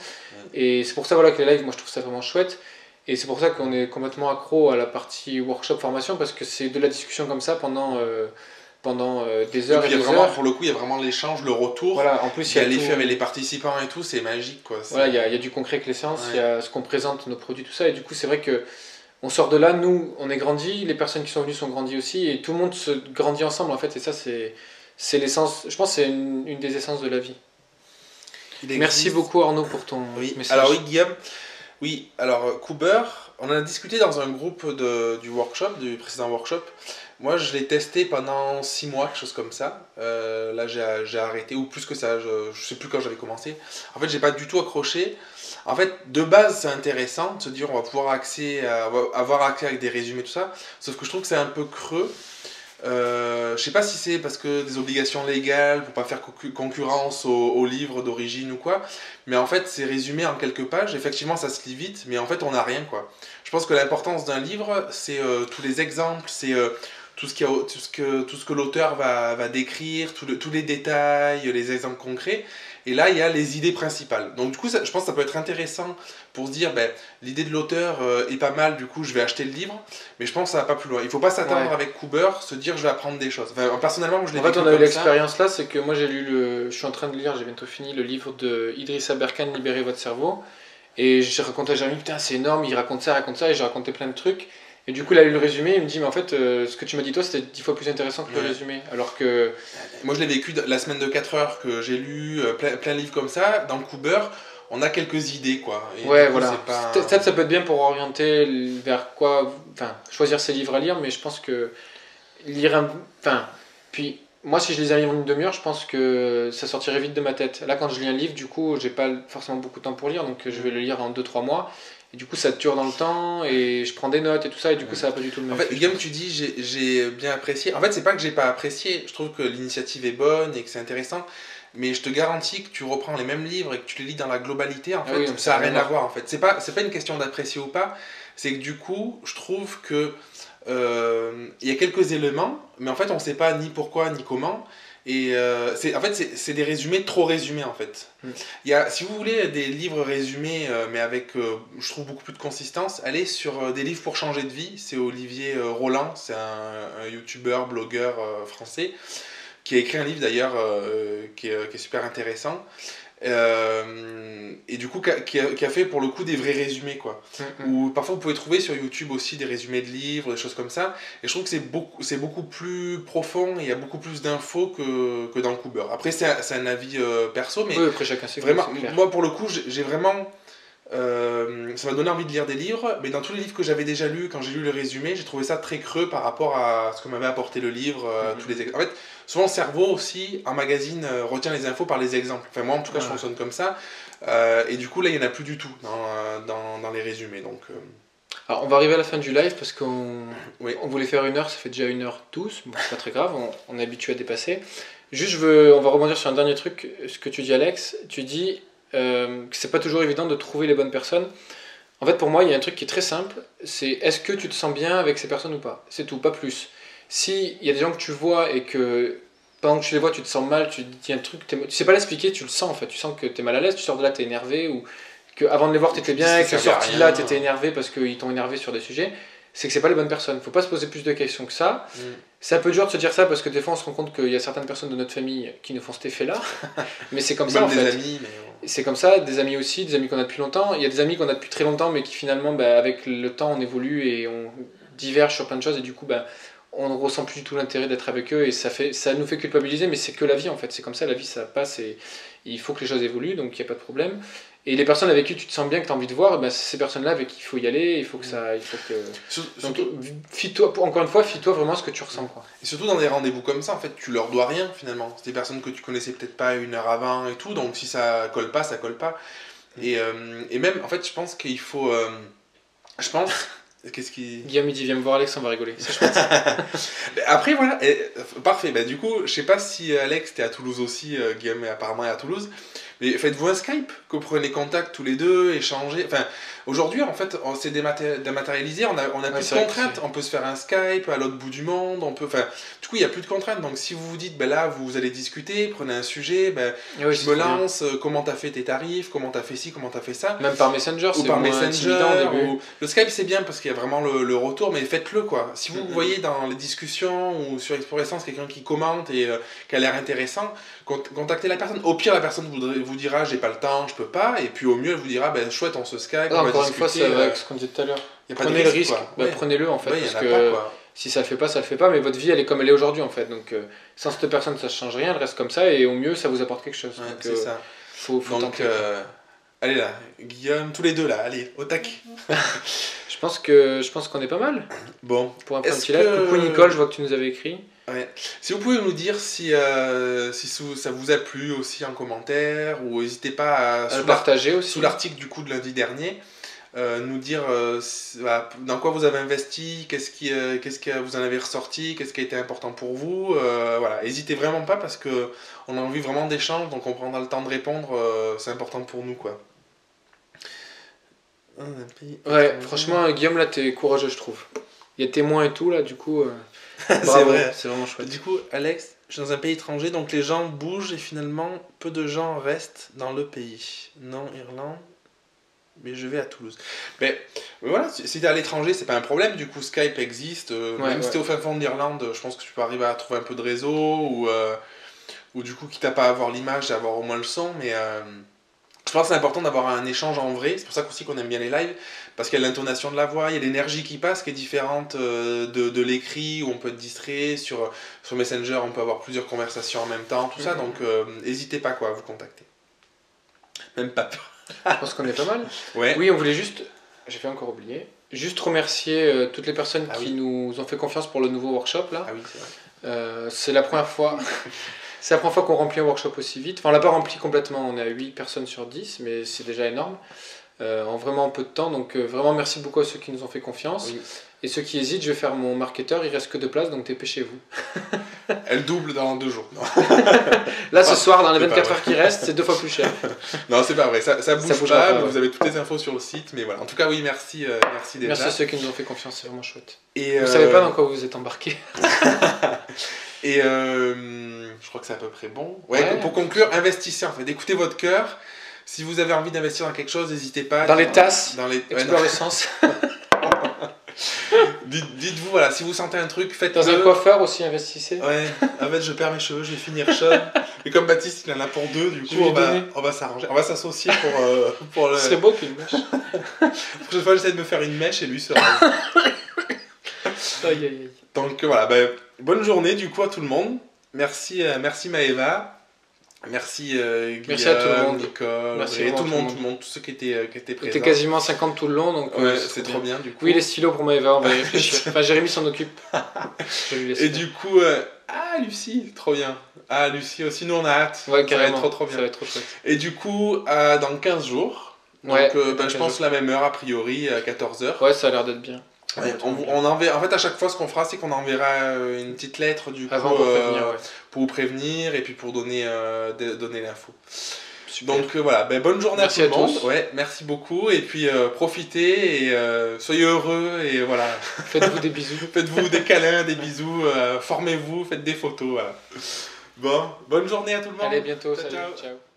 et c'est pour ça voilà, que les lives, moi je trouve ça vraiment chouette, et c'est pour ça qu'on est complètement accro à la partie workshop formation, parce que c'est de la discussion comme ça pendant des heures et des heures. Pour le coup, il y a vraiment l'échange, le retour. Voilà, en plus, il y a l'effet avec les participants et tout, c'est magique, quoi. Voilà, il y a du concret avec les séances, il y a ce qu'on présente, nos produits, tout ça, et du coup, c'est vrai que on sort de là, nous, on est grandis, les personnes qui sont venues sont grandies aussi, et tout le monde se grandit ensemble, en fait, et ça, c'est l'essence, je pense que c'est une des essences de la vie. Merci beaucoup, Arnaud, pour ton message. Alors oui, Guillaume, oui, alors Cooper, on en a discuté dans un groupe du workshop, du précédent workshop. Moi, je l'ai testé pendant 6 mois, quelque chose comme ça. Là, j'ai arrêté, ou plus que ça, je sais plus quand j'avais commencé. En fait, j'ai pas du tout accroché. En fait, de base, c'est intéressant de se dire on va pouvoir avoir accès avec des résumés, tout ça. Sauf que je trouve que c'est un peu creux. Je sais pas si c'est parce que des obligations légales pour pas faire concurrence aux livres d'origine ou quoi, mais en fait c'est résumé en quelques pages. Effectivement ça se lit vite, mais en fait on n'a rien, quoi. Je pense que l'importance d'un livre c'est tous les exemples, c'est tout ce que l'auteur va décrire, tous les détails, les exemples concrets. Et là, il y a les idées principales. Donc du coup, je pense que ça peut être intéressant pour se dire, l'idée de l'auteur est pas mal, du coup, je vais acheter le livre. Mais je pense que ça va pas plus loin. Il faut pas s'attendre avec Cooper, se dire, je vais apprendre des choses. Enfin, personnellement, moi, je l'ai vécu on a eu l'expérience là, c'est que moi, je suis en train de lire, j'ai bientôt fini le livre de Idrissa Berkane, Libérez votre cerveau. Et je racontais à Jérémy, putain, c'est énorme, il raconte ça, et j'ai raconté plein de trucs. Et du coup, il a lu le résumé, il me dit, mais en fait, ce que tu m'as dit toi, c'était 10 fois plus intéressant que le résumé. Alors que. Moi, je l'ai vécu la semaine de 4 heures que j'ai lu plein de livres comme ça. Dans le Cooper, on a quelques idées, quoi. Et ouais, coup, voilà. Ça peut être bien pour orienter vers quoi. Enfin, choisir ses livres à lire, mais je pense que lire un. Enfin, puis. Moi, si je lisais un livre en une demi-heure, je pense que ça sortirait vite de ma tête. Là, quand je lis un livre, du coup, j'ai pas forcément beaucoup de temps pour lire, donc je vais le lire en 2-3 mois. Et du coup, ça dure dans le temps, et je prends des notes et tout ça, et du coup, ça va pas du tout le même. En fait, Guillaume, tu dis, j'ai bien apprécié. En fait, c'est pas que j'ai pas apprécié, je trouve que l'initiative est bonne et que c'est intéressant, mais je te garantis que tu reprends les mêmes livres et que tu les lis dans la globalité, en fait, ça n'a rien à voir, en fait. C'est pas une question d'apprécier ou pas, c'est que du coup, je trouve que il y a quelques éléments, mais en fait, on sait pas ni pourquoi ni comment. Et en fait, c'est des résumés trop résumés, en fait. Il y a, si vous voulez des livres résumés, mais avec, je trouve, beaucoup plus de consistance, allez sur des livres pour changer de vie. C'est Olivier Roland, c'est un youtubeur, blogueur français, qui a écrit un livre d'ailleurs qui est super intéressant. Et du coup, qui a fait pour le coup des vrais résumés, quoi. Ou parfois vous pouvez trouver sur YouTube aussi des résumés de livres, des choses comme ça. Et je trouve que c'est beaucoup plus profond et il y a beaucoup plus d'infos que dans le Cooper. Après, c'est un avis perso, mais Oui, après chacun ses goûts, vraiment, c'est clair. moi pour le coup, j'ai vraiment. Ça m'a donné envie de lire des livres, mais dans tous les livres que j'avais déjà lus, quand j'ai lu le résumé, j'ai trouvé ça très creux par rapport à ce que m'avait apporté le livre. En fait, souvent le cerveau aussi, en magazine, retient les infos par les exemples. Enfin, moi en tout cas, je fonctionne comme ça. Et du coup, là, il n'y en a plus du tout dans les résumés. Donc, Alors, on va arriver à la fin du live parce qu'on oui. on voulait faire 1 heure, ça fait déjà 1h12. Bon, c'est pas très grave, on est habitué à dépasser. Juste, on va rebondir sur un dernier truc, ce que tu dis, Alex. Tu dis que c'est pas toujours évident de trouver les bonnes personnes. En fait, pour moi, il y a un truc qui est très simple, c'est est-ce que tu te sens bien avec ces personnes ou pas? C'est tout, pas plus. Si il y a des gens que tu vois et que pendant que tu les vois, tu te sens mal, tu te dis un truc, tu sais pas l'expliquer, tu le sens en fait, tu sens que tu es mal à l'aise, tu sors de là, tu es énervé, ou que avant de les voir, tu étais bien, et que tu es sorti de là, tu étais énervé parce qu'ils t'ont énervé sur des sujets, c'est que c'est pas les bonnes personnes. Faut pas se poser plus de questions que ça. C'est un peu dur de se dire ça parce que des fois on se rend compte qu'il y a certaines personnes de notre famille qui nous font cet effet-là, mais c'est comme ça en fait. Des amis, mais... C'est comme ça, des amis aussi, des amis qu'on a depuis longtemps. Il y a des amis qu'on a depuis très longtemps, mais qui finalement, avec le temps, on évolue et on diverge sur plein de choses, et du coup, on ne ressent plus du tout l'intérêt d'être avec eux, et ça nous fait culpabiliser, mais c'est que la vie en fait. C'est comme ça, la vie ça passe, et il faut que les choses évoluent, donc il n'y a pas de problème. Et les personnes avec qui tu te sens bien, que tu as envie de voir, c'est ces personnes-là avec qui il faut y aller, il faut que ça. Donc, fie-toi, encore une fois, fie-toi vraiment à ce que tu ressens, quoi. Et surtout dans des rendez-vous comme ça, en fait, tu leur dois rien finalement. C'est des personnes que tu connaissais peut-être pas 1 heure avant et tout, donc si ça colle pas, ça colle pas. Et même, en fait, je pense qu'il faut. Je pense. Qu'est-ce qui. Guillaume il dit viens me voir Alex, on va rigoler. C'est chouette. Après voilà, parfait. Du coup, je sais pas si Alex t'es à Toulouse aussi, Guillaume apparemment est à Toulouse. Mais faites-vous un Skype, que vous prenez contact tous les deux, échangez. Enfin, aujourd'hui, en fait, c'est dématérialisé, on a plus de contraintes. On peut se faire un Skype à l'autre bout du monde. Du coup, il n'y a plus de contraintes. Donc, si vous vous dites, là, vous allez discuter, prenez un sujet, je me lance, comment t'as fait tes tarifs, comment t'as fait ci, comment t'as fait ça. Même par Messenger, c'est par Messenger. Le Skype, c'est bien parce qu'il y a vraiment le retour, mais faites-le, quoi. Si vous voyez dans les discussions ou sur Explore Essence quelqu'un qui commente et qui a l'air intéressant, contactez la personne. Au pire, la personne vous dira j'ai pas le temps, je peux pas, et puis au mieux elle vous dira chouette, on se Skype, on va encore discuter. Une fois, c'est avec ce qu'on disait tout à l'heure. Prenez le risque, prenez-le en fait, parce que si ça le fait pas, ça le fait pas, mais votre vie elle est comme elle est aujourd'hui en fait, donc sans cette personne ça change rien, elle reste comme ça, et au mieux ça vous apporte quelque chose. Donc, c'est ça. Faut tenter. Allez là, Guillaume, tous les deux là, allez, au tac. Je pense qu'on est pas mal. Bon. Pour un petit live. Coucou Nicole, je vois que tu nous avais écrit. Ouais. Si vous pouvez nous dire si ça vous a plu aussi en commentaire, ou n'hésitez pas à le partager aussi. Sous l'article du coup de lundi dernier, nous dire dans quoi vous avez investi, qu'est-ce que vous en avez ressorti, qu'est-ce qui a été important pour vous. Voilà, n'hésitez vraiment pas parce que on a envie vraiment d'échange, donc on prendra le temps de répondre, c'est important pour nous quoi. Ouais, franchement Guillaume là t'es courageux je trouve. Il y a témoins et tout là du coup. C'est vrai, c'est vraiment chouette. Du coup, Alex, je suis dans un pays étranger, donc les gens bougent et finalement, peu de gens restent dans le pays. Non, Irlande, mais je vais à Toulouse. Mais voilà, si t'es à l'étranger, c'est pas un problème, du coup, Skype existe. Même si t'es au fin fond de l'Irlande, je pense que tu peux arriver à trouver un peu de réseau, ou du coup, quitte à pas avoir l'image, d'avoir au moins le son, mais... Je pense que c'est important d'avoir un échange en vrai, c'est pour ça aussi qu'on aime bien les lives, parce qu'il y a l'intonation de la voix, il y a l'énergie qui passe qui est différente de l'écrit, où on peut être distrait, sur Messenger on peut avoir plusieurs conversations en même temps, tout ça, donc n'hésitez pas à vous contacter. Même pas peur. Je pense qu'on est pas mal. Ouais. Oui, on voulait juste, j'ai fait encore oublier, juste remercier toutes les personnes qui nous ont fait confiance pour le nouveau workshop là. Ah oui, c'est vrai. C'est la première fois... C'est la première fois qu'on remplit un workshop aussi vite. Enfin, on l'a pas rempli complètement, on est à 8 personnes sur 10, mais c'est déjà énorme. En vraiment peu de temps, donc vraiment merci beaucoup à ceux qui nous ont fait confiance. Oui. Et ceux qui hésitent, je vais faire mon marketeur, il reste que 2 places, donc dépêchez-vous. Elle double dans 2 jours. Là, ce soir, dans les 24 heures qui restent, c'est 2 fois plus cher. Non, c'est pas vrai, ça bouge pas, vous avez toutes les infos sur le site, mais voilà. En tout cas, oui, merci déjà. Merci à ceux qui nous ont fait confiance, c'est vraiment chouette. Et vous savez pas dans quoi vous vous êtes embarqués. Et je crois que c'est à peu près bon. Ouais, pour conclure, investissez en fait, écoutez votre cœur. Si vous avez envie d'investir dans quelque chose, n'hésitez pas. Dans les tasses, dans les Explore Essence. Dites-vous, voilà, si vous sentez un truc, faites-le. Dans un coiffeur aussi, investissez. Ouais, en fait, je perds mes cheveux, je vais finir chauve. Et comme Baptiste, il en a pour deux, du coup, on va s'arranger. On va s'associer pour le... Ce serait beau qu'une mèche. La prochaine fois, j'essaie de me faire une mèche et lui se rase. Aïe, aïe, aïe. Donc voilà, bonne journée du coup à tout le monde. Merci Maëva. Merci Guillaume, merci à tout le monde. Nicole, merci et tout le monde, tous ceux qui étaient présents. C'était quasiment 50 tout le long, donc ouais, c'est trop bien du coup. Oui, les stylos pour Maëva, on va y réfléchir. Enfin, Jérémy s'en occupe. Et du coup, Lucie, trop bien. Ah, Lucie aussi, nous on a hâte. Ouais, ça va être trop bien. Ça va être trop chouette. Et du coup, dans 15 jours, donc, je pense la même heure a priori, à 14h. Ouais, ça a l'air d'être bien. Ouais, on enverra, en fait, à chaque fois, ce qu'on fera, c'est qu'on enverra une petite lettre du coup, pour vous prévenir et puis pour donner l'info. Super. Donc voilà, bonne journée merci à tout le monde. Tous. Ouais, merci beaucoup et puis profitez et soyez heureux et voilà. Faites-vous des bisous. Faites-vous des câlins, des bisous, formez-vous, faites des photos. Voilà. Bon, bonne journée à tout le monde. Allez, bientôt. Ciao, salut. ciao. Ciao.